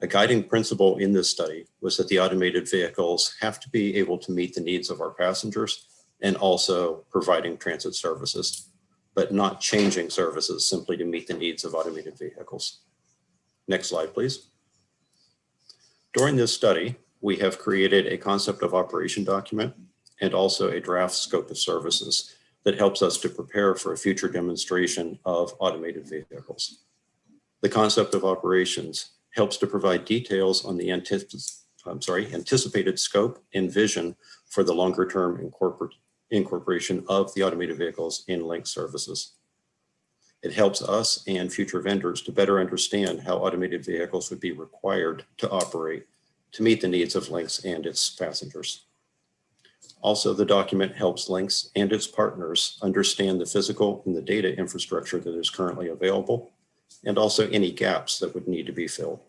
A guiding principle in this study was that the automated vehicles have to be able to meet the needs of our passengers and also providing transit services, but not changing services simply to meet the needs of automated vehicles. Next slide, please. During this study, we have created a concept of operation document and also a draft scope of services that helps us to prepare for a future demonstration of automated vehicles. The concept of operations helps to provide details on the anticipated scope and vision for the longer term incorporation of the automated vehicles in Lynx services. It helps us and future vendors to better understand how automated vehicles would be required to operate to meet the needs of Lynx and its passengers. Also, the document helps Lynx and its partners understand the physical and the data infrastructure that is currently available, and also any gaps that would need to be filled.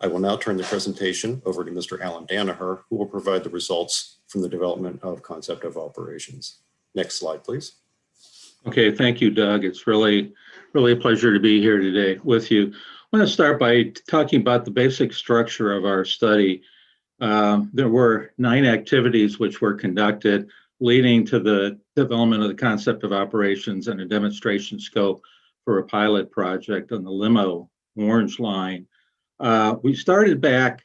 I will now turn the presentation over to Mr. Alan Danaher, who will provide the results from the development of concept of operations. Next slide, please. Okay, thank you, Doug. It's really a pleasure to be here today with you. I want to start by talking about the basic structure of our study. There were 9 activities which were conducted, leading to the development of the concept of operations and a demonstration scope for a pilot project on the limo orange line. We started back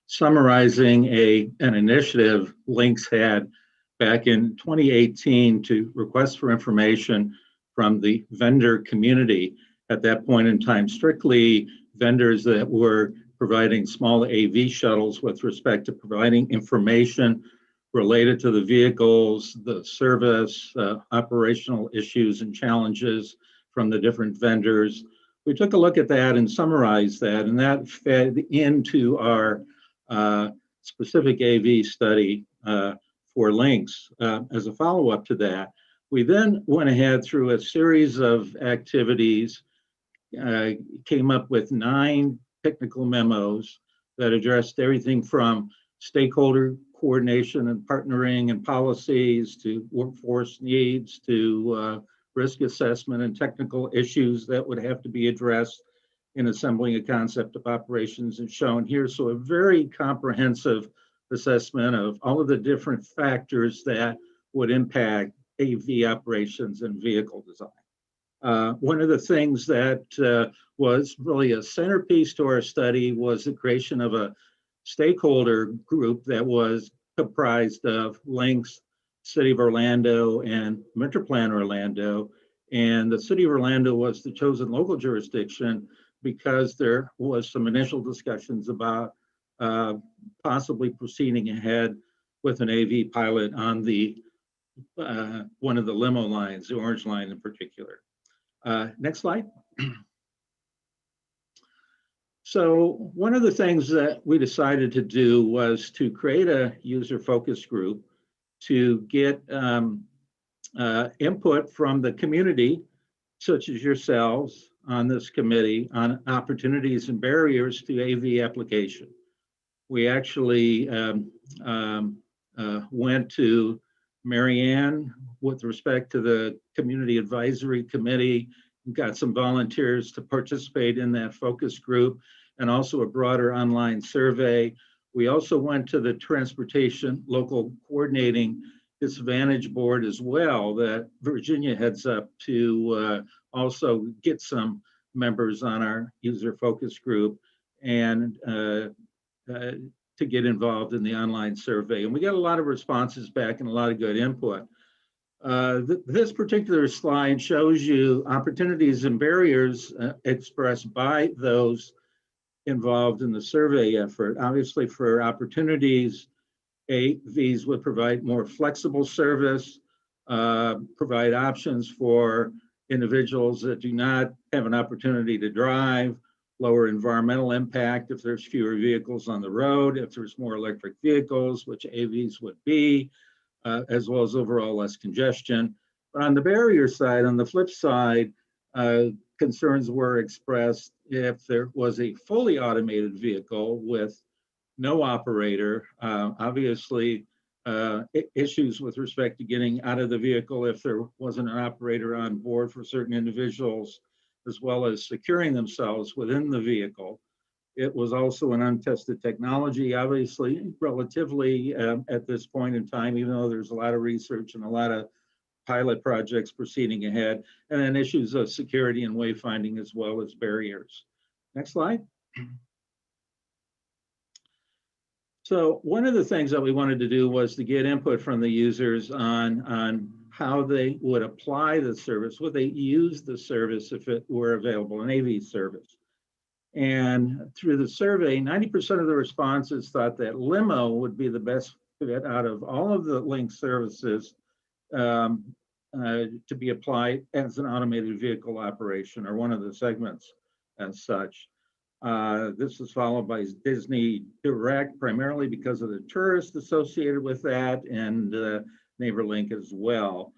summarizing an initiative Lynx had back in 2018 to request for information from the vendor community. At that point in time, strictly vendors that were providing small AV shuttles with respect to providing information related to the vehicles, the service, operational issues and challenges from the different vendors. We took a look at that and summarized that, and that fed into our specific AV study for Lynx. As a follow-up to that, we then went ahead through a series of activities, came up with 9 technical memos that addressed everything from stakeholder coordination and partnering and policies to workforce needs to risk assessment and technical issues that would have to be addressed in assembling a concept of operations as shown here. So a very comprehensive assessment of all of the different factors that would impact AV operations and vehicle design. One of the things that was really a centerpiece to our study was the creation of a stakeholder group that was comprised of Lynx, City of Orlando, and MetroPlan Orlando. And the City of Orlando was the chosen local jurisdiction because there was some initial discussions about possibly proceeding ahead with an AV pilot on the one of the limo lines, the orange line in particular. Next slide. So one of the things that we decided to do was to create a user focus group to get input from the community, such as yourselves on this committee, on opportunities and barriers to AV application. We actually went to Marianne with respect to the Community Advisory Committee, got some volunteers to participate in that focus group, and also a broader online survey. We also went to the Transportation Local Coordinating Disadvantage Board as well, that Virginia heads up, to also get some members on our user focus group and to get involved in the online survey. And we got a lot of responses back and a lot of good input. This particular slide shows you opportunities and barriers expressed by those involved in the survey effort. Obviously, for opportunities, AVs would provide more flexible service, provide options for individuals that do not have an opportunity to drive, lower environmental impact if there's fewer vehicles on the road, if there's more electric vehicles, which AVs would be, as well as overall less congestion. But on the barrier side, on the flip side, concerns were expressed if there was a fully automated vehicle with no operator. Obviously, issues with respect to getting out of the vehicle if there wasn't an operator on board for certain individuals, as well as securing themselves within the vehicle. It was also an untested technology, obviously, relatively at this point in time, even though there's a lot of research and a lot of pilot projects proceeding ahead, and then issues of security and wayfinding as well as barriers. Next slide. So one of the things that we wanted to do was to get input from the users on how they would apply the service, would they use the service if it were available, an AV service. And through the survey, 90% of the responses thought that limo would be the best fit out of all of the link services to be applied as an automated vehicle operation, or one of the segments as such. This is followed by Disney Direct, primarily because of the tourists associated with that, and NeighborLink as well.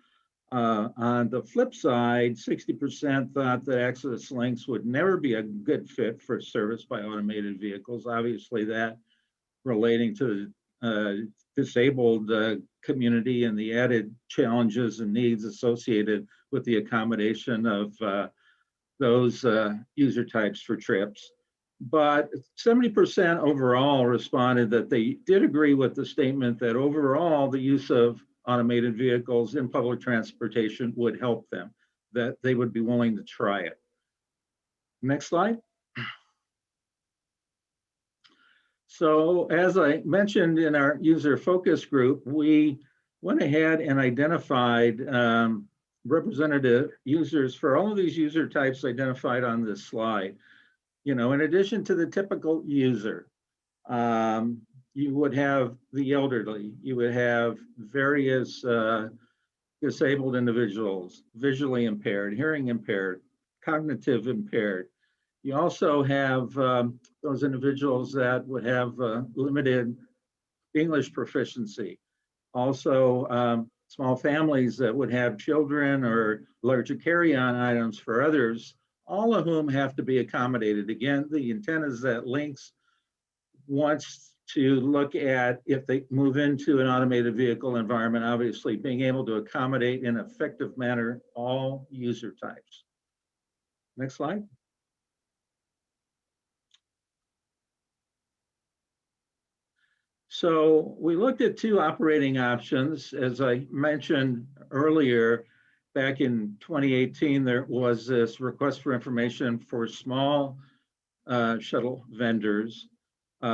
On the flip side, 60% thought that Access Links would never be a good fit for service by automated vehicles. Obviously, that relating to the disabled community and the added challenges and needs associated with the accommodation of those user types for trips. But 70% overall responded that they did agree with the statement that overall the use of automated vehicles in public transportation would help them, that they would be willing to try it. Next slide. So as I mentioned in our user focus group, we went ahead and identified representative users for all of these user types identified on this slide. You know, in addition to the typical user, you would have the elderly, you would have various disabled individuals, visually impaired, hearing impaired, cognitive impaired. You also have those individuals that would have limited English proficiency. Also, small families that would have children or larger carry-on items for others, all of whom have to be accommodated. Again, the intent is that Links wants to look at, if they move into an automated vehicle environment, obviously being able to accommodate in an effective manner all user types. Next slide. So we looked at two operating options. As I mentioned earlier, back in 2018, there was this request for information for small shuttle vendors. We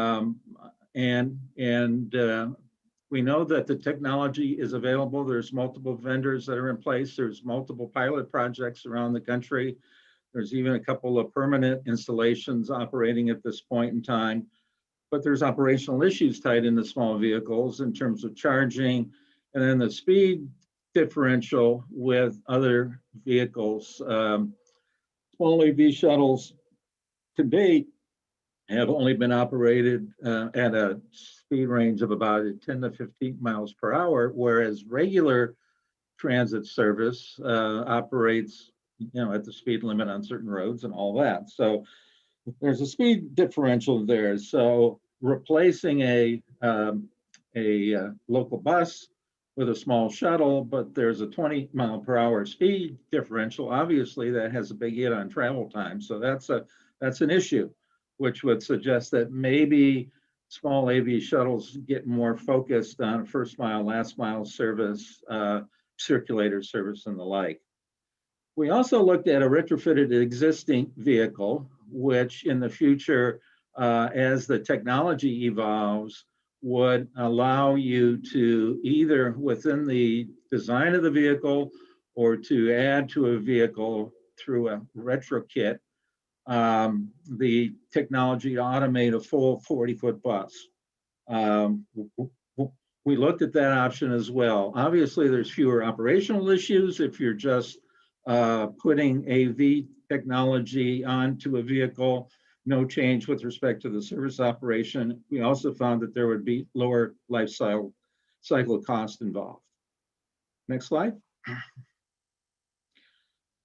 know that the technology is available. There's multiple vendors that are in place. There's multiple pilot projects around the country. There's even a couple of permanent installations operating at this point in time. But there's operational issues tied into small vehicles in terms of charging, and then the speed differential with other vehicles. Small AV shuttles to date have only been operated at a speed range of about 10 to 15 miles per hour, whereas regular transit service operates, at the speed limit on certain roads and all that. So there's a speed differential there. So replacing a local bus with a small shuttle, but there's a 20-mile-per-hour speed differential, obviously that has a big hit on travel time. So that's an issue, which would suggest that maybe small AV shuttles get more focused on first mile, last mile service, circulator service, and the like. We also looked at a retrofitted existing vehicle, which in the future, as the technology evolves, would allow you to either within the design of the vehicle or to add to a vehicle through a retro kit, the technology to automate a full 40-foot bus. We looked at that option as well. Obviously, there's fewer operational issues if you're just putting AV technology onto a vehicle, no change with respect to the service operation. We also found that there would be lower life cycle cost involved. Next slide.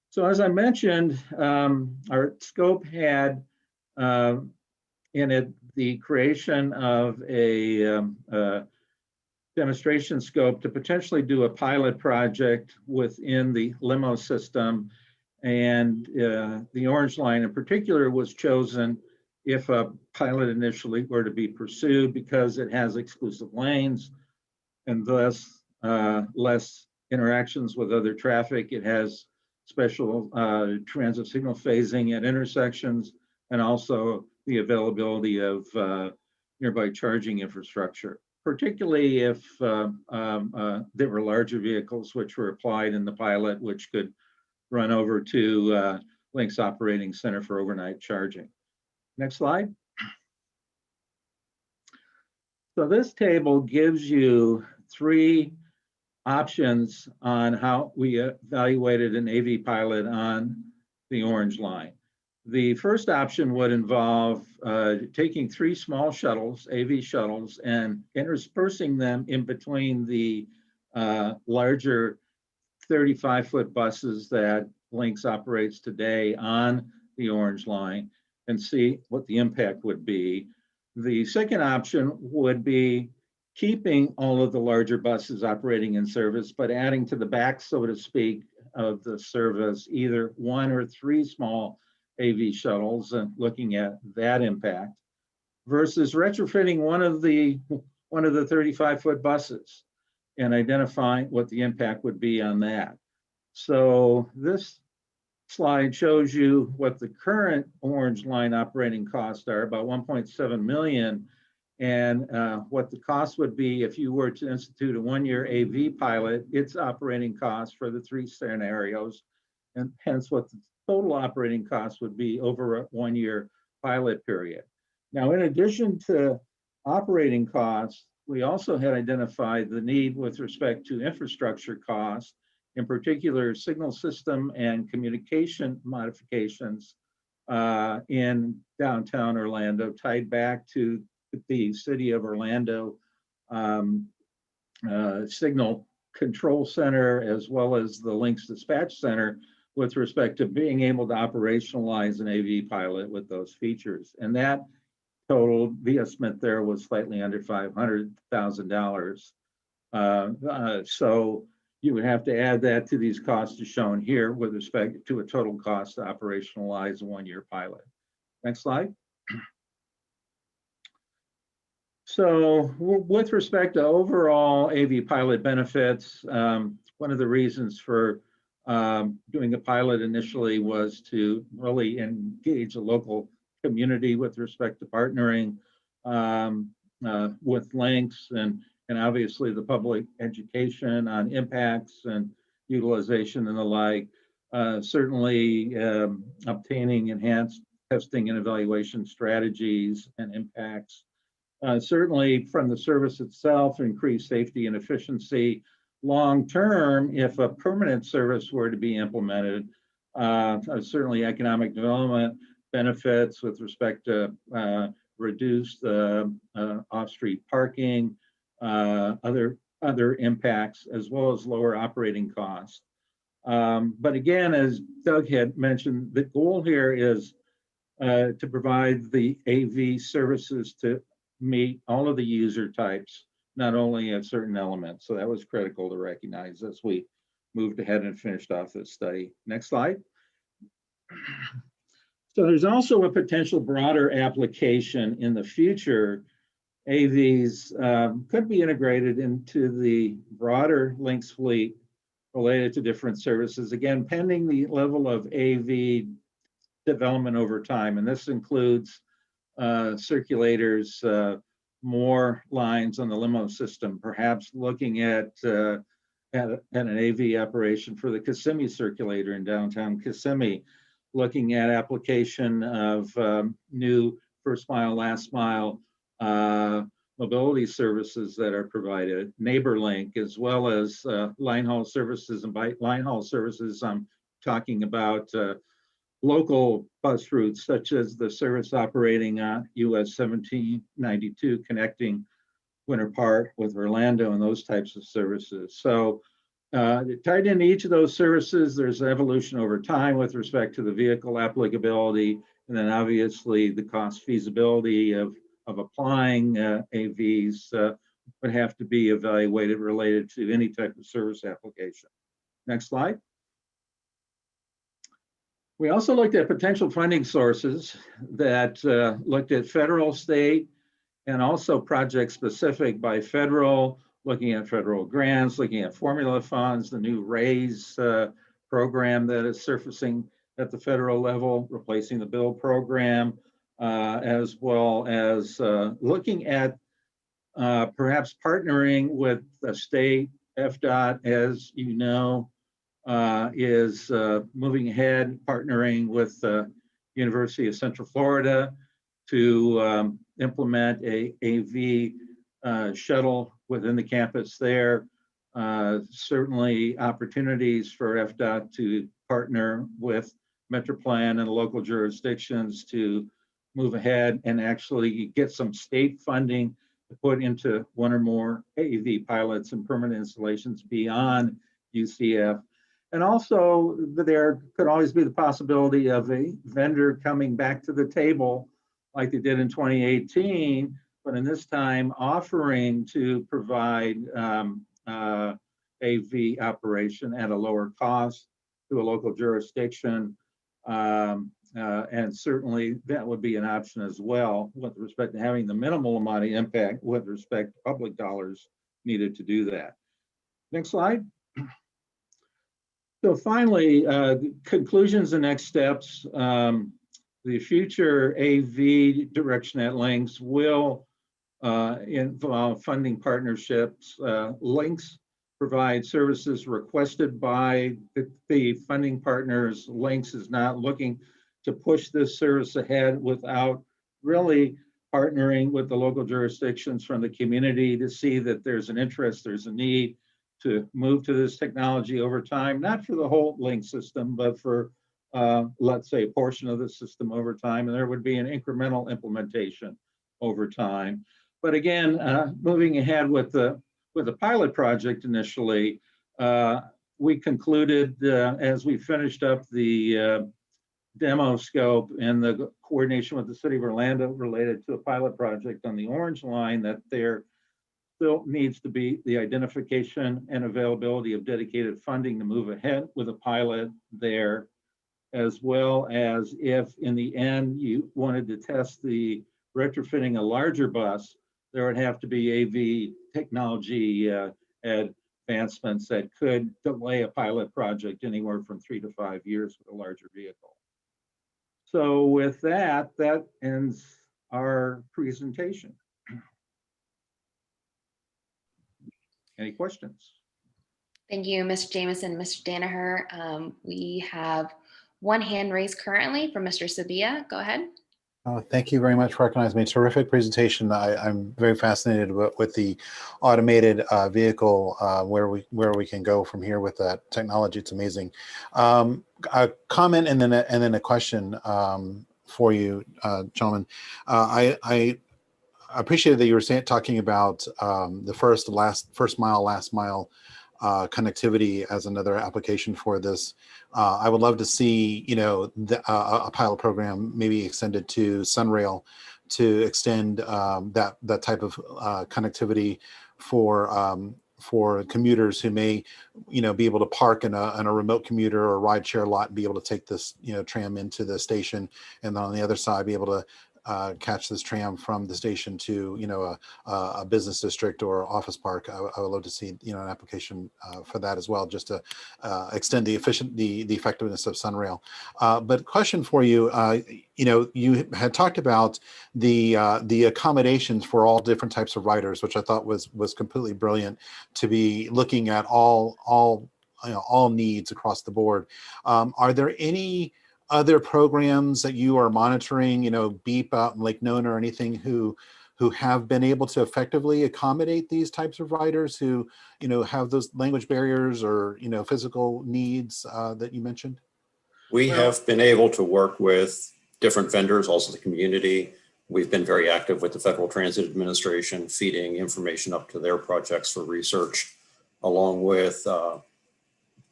So as I mentioned, our scope had in it the creation of a demonstration scope to potentially do a pilot project within the limo system. And the Orange Line in particular was chosen if a pilot initially were to be pursued because it has exclusive lanes and thus less interactions with other traffic. It has special transit signal phasing at intersections and also the availability of nearby charging infrastructure, particularly if there were larger vehicles which were applied in the pilot, which could run over to Link's Operating Center for overnight charging. Next slide. So this table gives you 3 options on how we evaluated an AV pilot on the Orange Line. The first option would involve taking 3 small shuttles, AV shuttles, and interspersing them in between the larger 35-foot buses that Lynx operates today on the Orange Line and see what the impact would be. The second option would be keeping all of the larger buses operating in service, but adding to the back, so to speak, of the service, either 1 or 3 small AV shuttles and looking at that impact versus retrofitting one of the 35-foot buses and identifying what the impact would be on that. So this slide shows you what the current Orange Line operating costs are, about 1.7 million, and what the cost would be if you were to institute a 1-year AV pilot, its operating costs for the 3 scenarios, and hence what the total operating cost would be over a 1-year pilot period. Now, in addition to operating costs, we also had identified the need with respect to infrastructure costs, in particular signal system and communication modifications in downtown Orlando, tied back to the City of Orlando Signal Control Center, as well as the Lynx Dispatch Center, with respect to being able to operationalize an AV pilot with those features. And that total, the estimate there was slightly under $500,000. So you would have to add that to these costs as shown here with respect to a total cost to operationalize a 1-year pilot. Next slide. So with respect to overall AV pilot benefits, one of the reasons for doing a pilot initially was to really engage a local community with respect to partnering with Lynx and obviously the public education on impacts and utilization and the like. Certainly obtaining enhanced testing and evaluation strategies and impacts. Certainly from the service itself, increase safety and efficiency. Long term, if a permanent service were to be implemented, certainly economic development benefits with respect to reduced off-street parking, other impacts, as well as lower operating costs. But again, as Doug had mentioned, the goal here is to provide the AV services to meet all of the user types, not only at certain elements. So that was critical to recognize as we moved ahead and finished off this study. Next slide. So there's also a potential broader application in the future. AVs could be integrated into the broader Lynx fleet related to different services, again, pending the level of AV development over time. And this includes circulators, more lines on the limo system, perhaps looking at an AV operation for the Kissimmee circulator in downtown Kissimmee, looking at application of new first mile, last mile mobility services that are provided, NeighborLink, as well as line haul services. And by line haul services, I'm talking about local bus routes, such as the service operating on US 1792 connecting Winter Park with Orlando and those types of services. So tied into each of those services, there's an evolution over time with respect to the vehicle applicability, and then obviously the cost feasibility of of applying AVs would have to be evaluated related to any type of service application. Next slide. We also looked at potential funding sources that looked at federal, state, and also project specific by federal, looking at federal grants, looking at formula funds, the new RAISE program that is surfacing at the federal level, replacing the BILL program, as well as looking at perhaps partnering with the state. FDOT, as you know, is moving ahead, partnering with the University of Central Florida to implement a AV shuttle within the campus there. Certainly opportunities for FDOT to partner with MetroPlan and local jurisdictions to move ahead and actually get some state funding to put into one or more AV pilots and permanent installations beyond UCF. And also there could always be the possibility of a vendor coming back to the table like they did in 2018, but in this time offering to provide AV operation at a lower cost to a local jurisdiction. And certainly that would be an option as well with respect to having the minimal amount of impact with respect to public dollars needed to do that. Next slide. So finally, conclusions and next steps. The future AV direction at Links will involve funding partnerships. Links provide services requested by the funding partners. Links is not looking to push this service ahead without really partnering with the local jurisdictions from the community to see that there's an interest, there's a need to move to this technology over time, not for the whole link system, but for, let's say, a portion of the system over time. And there would be an incremental implementation over time. But again, moving ahead with the pilot project initially, we concluded as we finished up the demo scope and the coordination with the city of Orlando related to a pilot project on the Orange Line that there still needs to be the identification and availability of dedicated funding to move ahead with a pilot there, as well as if in the end you wanted to test the retrofitting a larger bus, there would have to be AV technology advancements that could delay a pilot project anywhere from 3 to 5 years with a larger vehicle. So with that, that ends our presentation. Any questions? Thank you, Mr. Jameson, Mr. Danaher. We have one hand raised currently from Mr. Sabia. Go ahead. Thank you very much for recognizing me. Terrific presentation. I'm very fascinated with the automated vehicle, where we can go from here with that technology. It's amazing. A comment and then a question for you, gentlemen. I appreciated that you were talking about the first mile, last mile connectivity as another application for this. I would love to see, a pilot program maybe extended to Sunrail to extend that type of connectivity for commuters who may, be able to park in a remote commuter or ride share lot and be able to take this, tram into the station, and then on the other side be able to catch this tram from the station to a business district or office park. I would love to see an application for that as well, just to extend the effectiveness of Sunrail. But question for you, you had talked about the accommodations for all different types of riders, which I thought was completely brilliant, to be looking at all needs across the board. Are there any other programs that you are monitoring, Beep out in Lake Nona or anything, who have been able to effectively accommodate these types of riders who, have those language barriers or, physical needs that you mentioned? We have been able to work with different vendors, also the community. We've been very active with the Federal Transit Administration, feeding information up to their projects for research, along with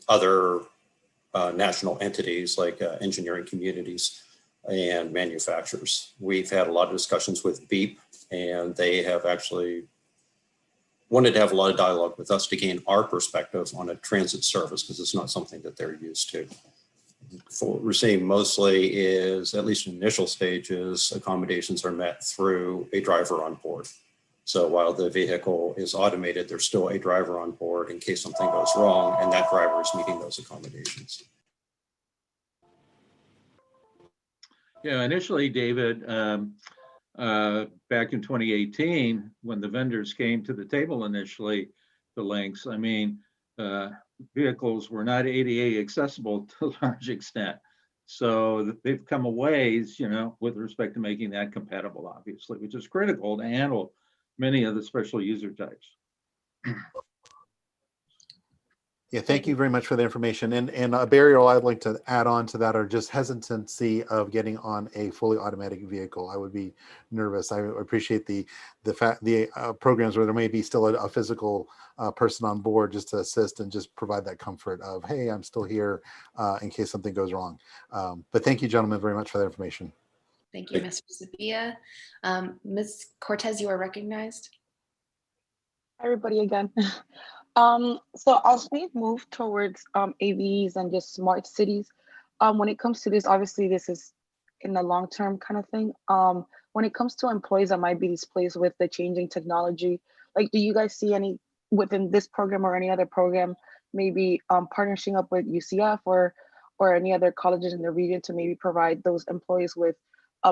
other national entities like engineering communities. and manufacturers. We've had a lot of discussions with Beep, and they have actually wanted to have a lot of dialogue with us to gain our perspective on a transit service, because it's not something that they're used to. What we're seeing mostly is, at least in initial stages, accommodations are met through a driver on board. So while the vehicle is automated, there's still a driver on board in case something goes wrong, and that driver is meeting those accommodations. Yeah, initially, David, back in 2018, when the vendors came to the table initially, the links, I mean, vehicles were not ADA accessible to a large extent. So they've come a ways, you know, with respect to making that compatible, obviously, which is critical to handle many of the special user types. Yeah, thank you very much for the information. And a barrier I'd like to add on to that are just hesitancy of getting on a fully automatic vehicle. I would be nervous. I appreciate the programs where there may be still a physical person on board just to assist and just provide that comfort of, hey, I'm still here in case something goes wrong. But thank you, gentlemen, very much for that information. Thank you, Mr. Sabia. Ms. Cortez, you are recognized. Everybody again. So as we move towards AVs and just smart cities, when it comes to this, obviously this is in the long term kind of thing. When it comes to employees that might be displaced with the changing technology, like, do you guys see any within this program or any other program, maybe partnering up with UCF or any other colleges in the region to maybe provide those employees with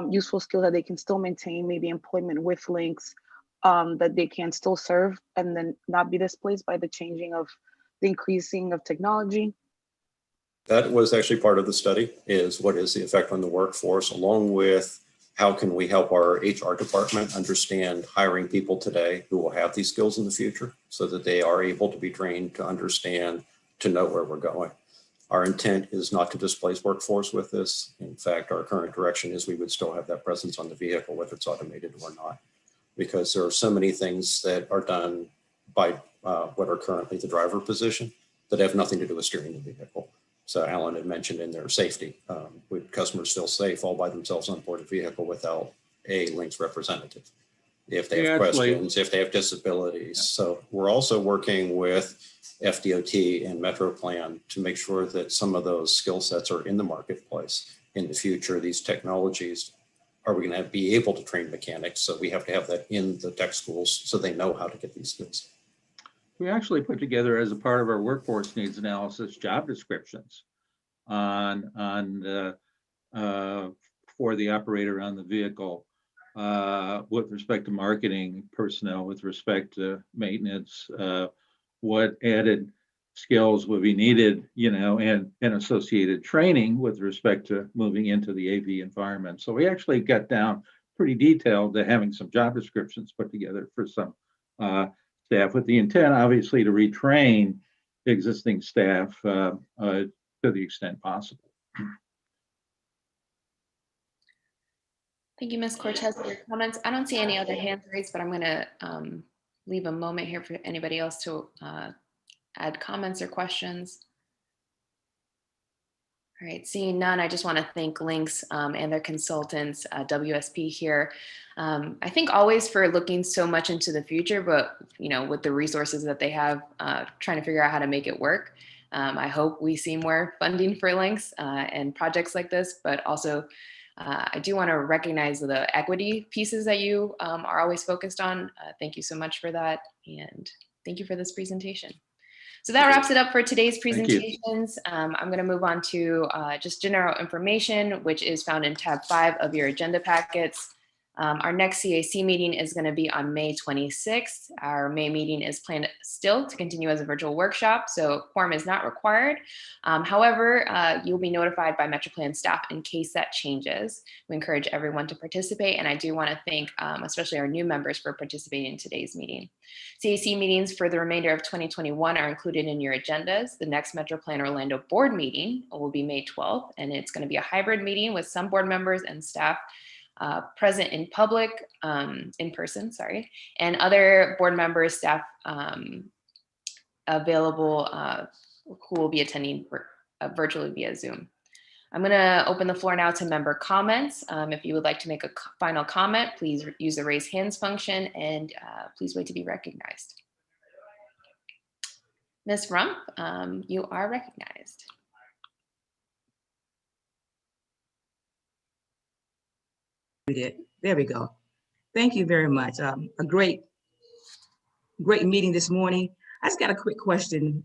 useful skills that they can still maintain maybe employment with links, that they can still serve and then not be displaced by the changing of the increasing of technology? That was actually part of the study, is what is the effect on the workforce, along with how can we help our HR department understand hiring people today who will have these skills in the future so that they are able to be trained to understand, to know where we're going. Our intent is not to displace workforce with this. In fact, our current direction is we would still have that presence on the vehicle, whether it's automated or not, because there are so many things that are done by what are currently the driver position that have nothing to do with steering the vehicle. So Alan had mentioned in their safety, would customers feel safe all by themselves on board a vehicle without a links representative? If they have questions, if they have disabilities. So we're also working with FDOT and MetroPlan to make sure that some of those skill sets are in the marketplace. In the future, these technologies, are we going to be able to train mechanics? So we have to have that in the tech schools so they know how to get these skills. We actually put together, as a part of our workforce needs analysis, job descriptions on for the operator on the vehicle, with respect to marketing personnel, with respect to maintenance, what added skills would be needed, you know, and associated training with respect to moving into the AV environment. So we actually got down pretty detailed to having some job descriptions put together for some staff, with the intent, obviously, to retrain existing staff to the extent possible. Thank you, Ms. Cortez, for your comments. I don't see any other hands raised, but I'm going to leave a moment here for anybody else to add comments or questions. All right, seeing none, I just want to thank Links and their consultants, WSP here. I think always for looking so much into the future, but you know, with the resources that they have, trying to figure out how to make it work. I hope we see more funding for Links and projects like this, but also I do want to recognize the equity pieces that you are always focused on. Thank you so much for that, and thank you for this presentation. So that wraps it up for today's presentations. I'm going to move on to just general information, which is found in tab 5 of your agenda packets. Our next CAC meeting is going to be on May 26th. Our May meeting is planned still to continue as a virtual workshop, so quorum is not required. However, you'll be notified by MetroPlan staff in case that changes. We encourage everyone to participate, and I do want to thank especially our new members for participating in today's meeting. CAC meetings for the remainder of 2021 are included in your agendas. The next MetroPlan Orlando board meeting will be May 12th, and it's going to be a hybrid meeting with some board members and staff present in public, in person, sorry, and other board members, staff available who will be attending virtually via Zoom. I'm going to open the floor now to member comments. If you would like to make a final comment, please use the raise hands function and please wait to be recognized. Ms. Rump, you are recognized. There we go. Thank you very much. A great meeting this morning. I just got a quick question,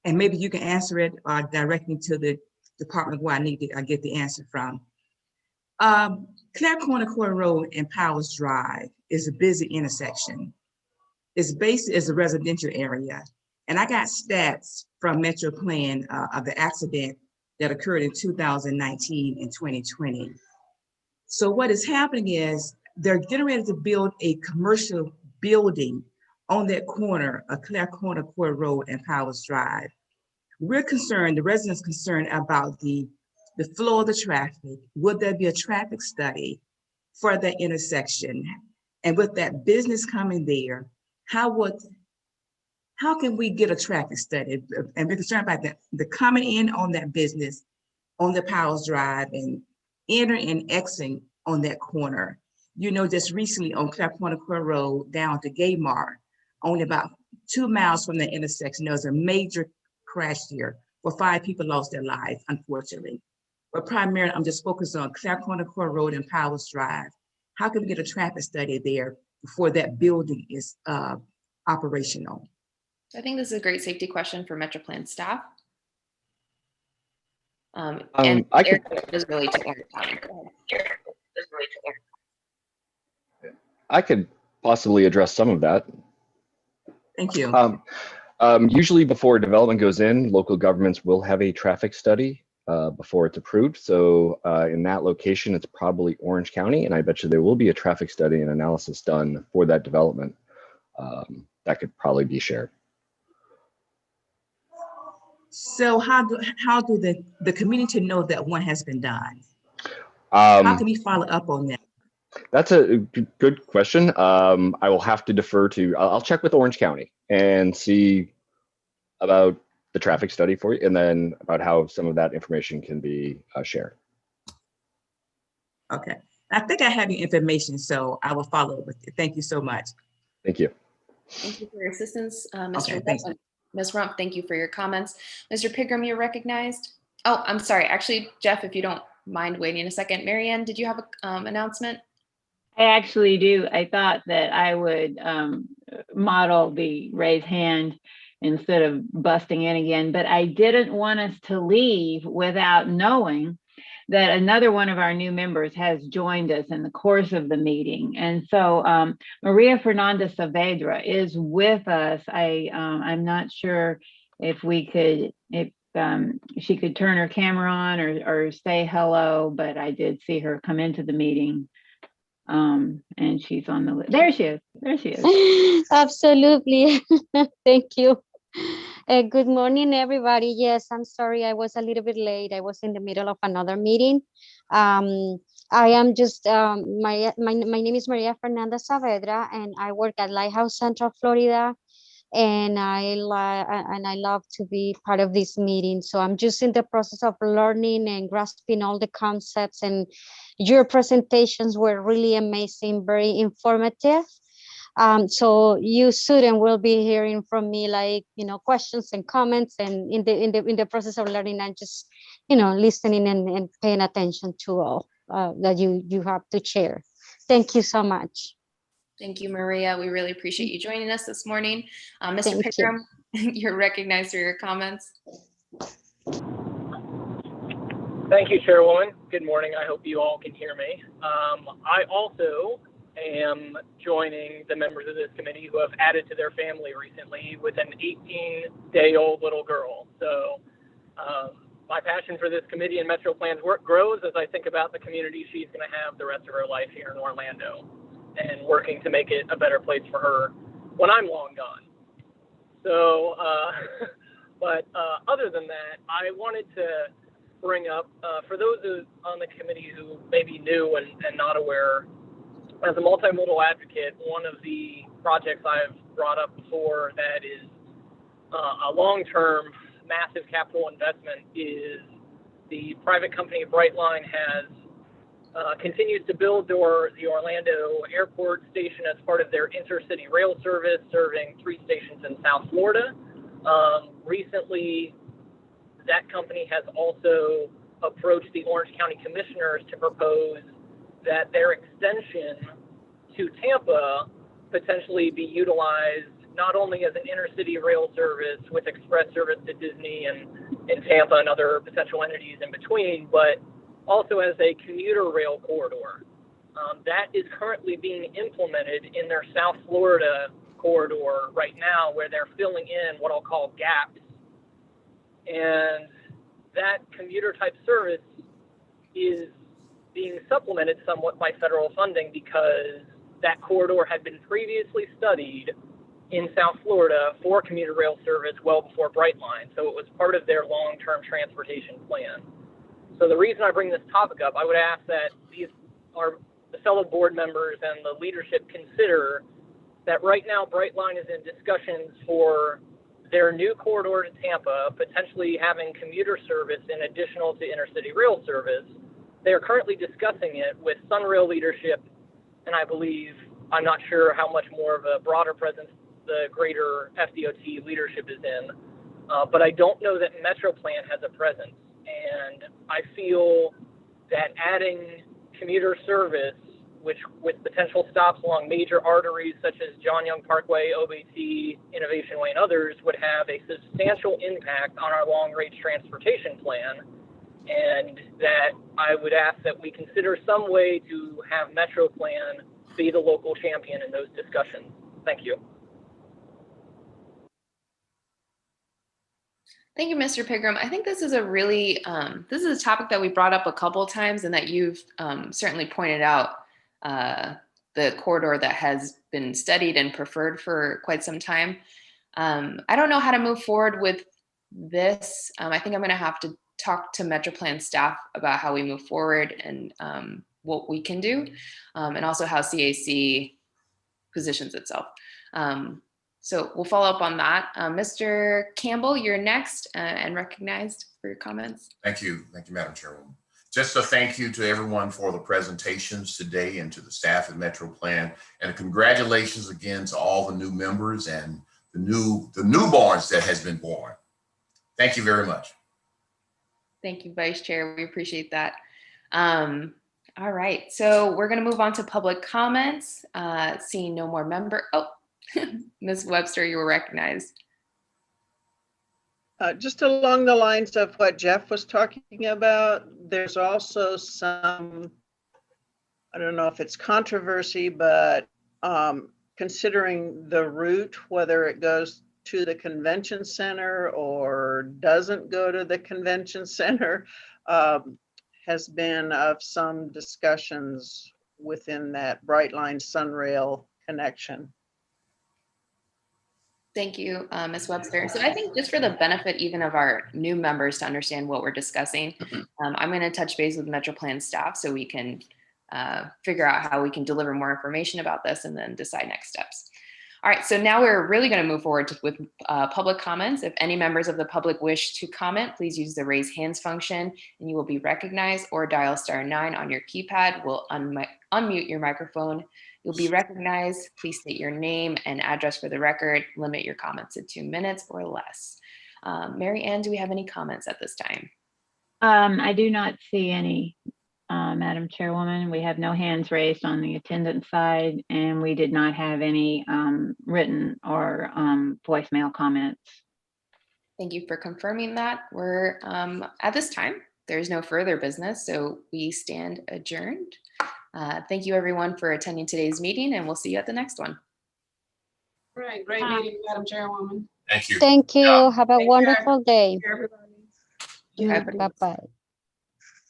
and maybe you can answer it or direct me to the department where I need to get the answer from. Clare Corner Court Road and Powers Drive is a busy intersection. It's based as a residential area, and I got stats from MetroPlan of the accident that occurred in 2019 and 2020. So what is happening is they're getting ready to build a commercial building on that corner of Clare Corner Court Road and Powers Drive. We're concerned, the residents concerned about the flow of the traffic. Would there be a traffic study for that intersection? And with that business coming there, how can we get a traffic study? And we're concerned about the coming in on that business on the Powers Drive and entering and exiting on that corner. You know, just recently on Clare Corner Court Road down to Gaymar, only about 2 miles from the intersection, there was a major crash here where 5 people lost their lives, unfortunately. But primarily, I'm just focused on Clare Corner Court Road and Powers Drive. How can we get a traffic study there before that building is operational? I think this is a great safety question for MetroPlan staff. And I could, Eric does relate to Eric. I could possibly address some of that. Thank you. Usually before development goes in, local governments will have a traffic study before it's approved. So in that location, it's probably Orange County, and I bet you there will be a traffic study and analysis done for that development that could probably be shared. So how do the community know that one has been done? How can we follow up on that? That's a good question. I will have to defer to, I'll check with Orange County and see about the traffic study for you, and then about how some of that information can be shared. Okay, I think I have your information, so I will follow up with you. Thank you so much. Thank you. Thank you for your assistance, Mr. Okay, Rump. Ms. Rump, thank you for your comments. Mr. Pigram, you're recognized. Oh, I'm sorry. Actually, Jeff, if you don't mind waiting a second. Marianne, did you have an announcement? I actually do. I thought that I would model the raise hand instead of busting in again, but I didn't want us to leave without knowing that another one of our new members has joined us in the course of the meeting. And so Maria Fernanda Saavedra is with us. I'm not sure if she could turn her camera on or say hello, but I did see her come into the meeting. And she's on the list. There she is. There she is. Absolutely. Thank you. Good morning, everybody. Yes, I'm sorry I was a little bit late. I was in the middle of another meeting. I am just, my name is Maria Fernanda Saavedra, and I work at Lighthouse Central Florida. And I love to be part of this meeting. So I'm just in the process of learning and grasping all the concepts, and your presentations were really amazing, very informative. So you soon will be hearing from me, like, questions and comments, and in the process of learning, I'm just, listening and paying attention to all that you have to share. Thank you so much. Thank you, Maria. We really appreciate you joining us this morning. Mr. Pigram, you're recognized for your comments. Thank you, Chairwoman. Good morning. I hope you all can hear me. I also am joining the members of this committee who have added to their family recently with an 18-day-old little girl. So my passion for this committee and MetroPlan's work grows as I think about the community she's going to have the rest of her life here in Orlando, and working to make it a better place for her when I'm long gone. So, but other than that, I wanted to bring up, for those on the committee who may be new and not aware, as a multimodal advocate, one of the projects I've brought up before that is a long-term massive capital investment is the private company Brightline has continues to build the Orlando Airport station as part of their intercity rail service, serving 3 stations in South Florida. Recently, that company has also approached the Orange County Commissioners to propose that their extension to Tampa potentially be utilized not only as an intercity rail service with express service to Disney and Tampa and other potential entities in between, but also as a commuter rail corridor. That is currently being implemented in their South Florida corridor right now, where they're filling in what I'll call gaps. And that commuter type service is being supplemented somewhat by federal funding because that corridor had been previously studied in South Florida for commuter rail service well before Brightline. So it was part of their long-term transportation plan. So the reason I bring this topic up, I would ask that the fellow board members and the leadership consider that right now Brightline is in discussions for their new corridor to Tampa, potentially having commuter service in additional to intercity rail service. They are currently discussing it with Sunrail leadership, and I believe, I'm not sure how much more of a broader presence the greater FDOT leadership is in, but I don't know that MetroPlan has a presence. And I feel that adding commuter service, which with potential stops along major arteries such as John Young Parkway, OBT, Innovation Way, and others, would have a substantial impact on our long-range transportation plan. And that I would ask that we consider some way to have MetroPlan be the local champion in those discussions. Thank you. Thank you, Mr. Pigram. I think this is a really, this is a topic that we brought up a couple of times and that you've certainly pointed out the corridor that has been studied and preferred for quite some time. I don't know how to move forward with this. I think I'm gonna have to talk to MetroPlan staff about how we move forward and what we can do, and also how CAC positions itself. So we'll follow up on that. Mr. Campbell, you're next and recognized for your comments. Thank you, Madam Chairwoman. Just a thank you to everyone for the presentations today and to the staff at MetroPlan, and congratulations again to all the new members and the newborns that has been born. Thank you very much. Thank you, Vice Chair. We appreciate that. All right, so we're going to move on to public comments. Seeing no more Ms. Webster, you were recognized. Just along the lines of what Jeff was talking about, there's also some, I don't know if it's controversy, but considering the route, whether it goes to the convention center or doesn't go to the convention center, has been of some discussions within that Brightline Sunrail connection. Thank you, Ms. Webster. So I think just for the benefit even of our new members to understand what we're discussing, I'm going to touch base with MetroPlan staff so we can figure out how we can deliver more information about this and then decide next steps. All right, so now we're really going to move forward with public comments. If any members of the public wish to comment, please use the raise hands function and you will be recognized, or dial *9 on your keypad. We'll unmute your microphone. You'll be recognized. Please state your name and address for the record. Limit your comments to 2 minutes or less. Mary Ann, do we have any comments at this time? I do not see any, Madam Chairwoman. We have no hands raised on the attendance side, and we did not have any written or voicemail comments. Thank you for confirming that. We're at this time, there's no further business, so we stand adjourned. Thank you everyone for attending today's meeting, and we'll see you at the next one. Right, great meeting, Madam Chairwoman. Thank you. Thank you. Yeah. Have a wonderful day. Everybody. Bye-bye.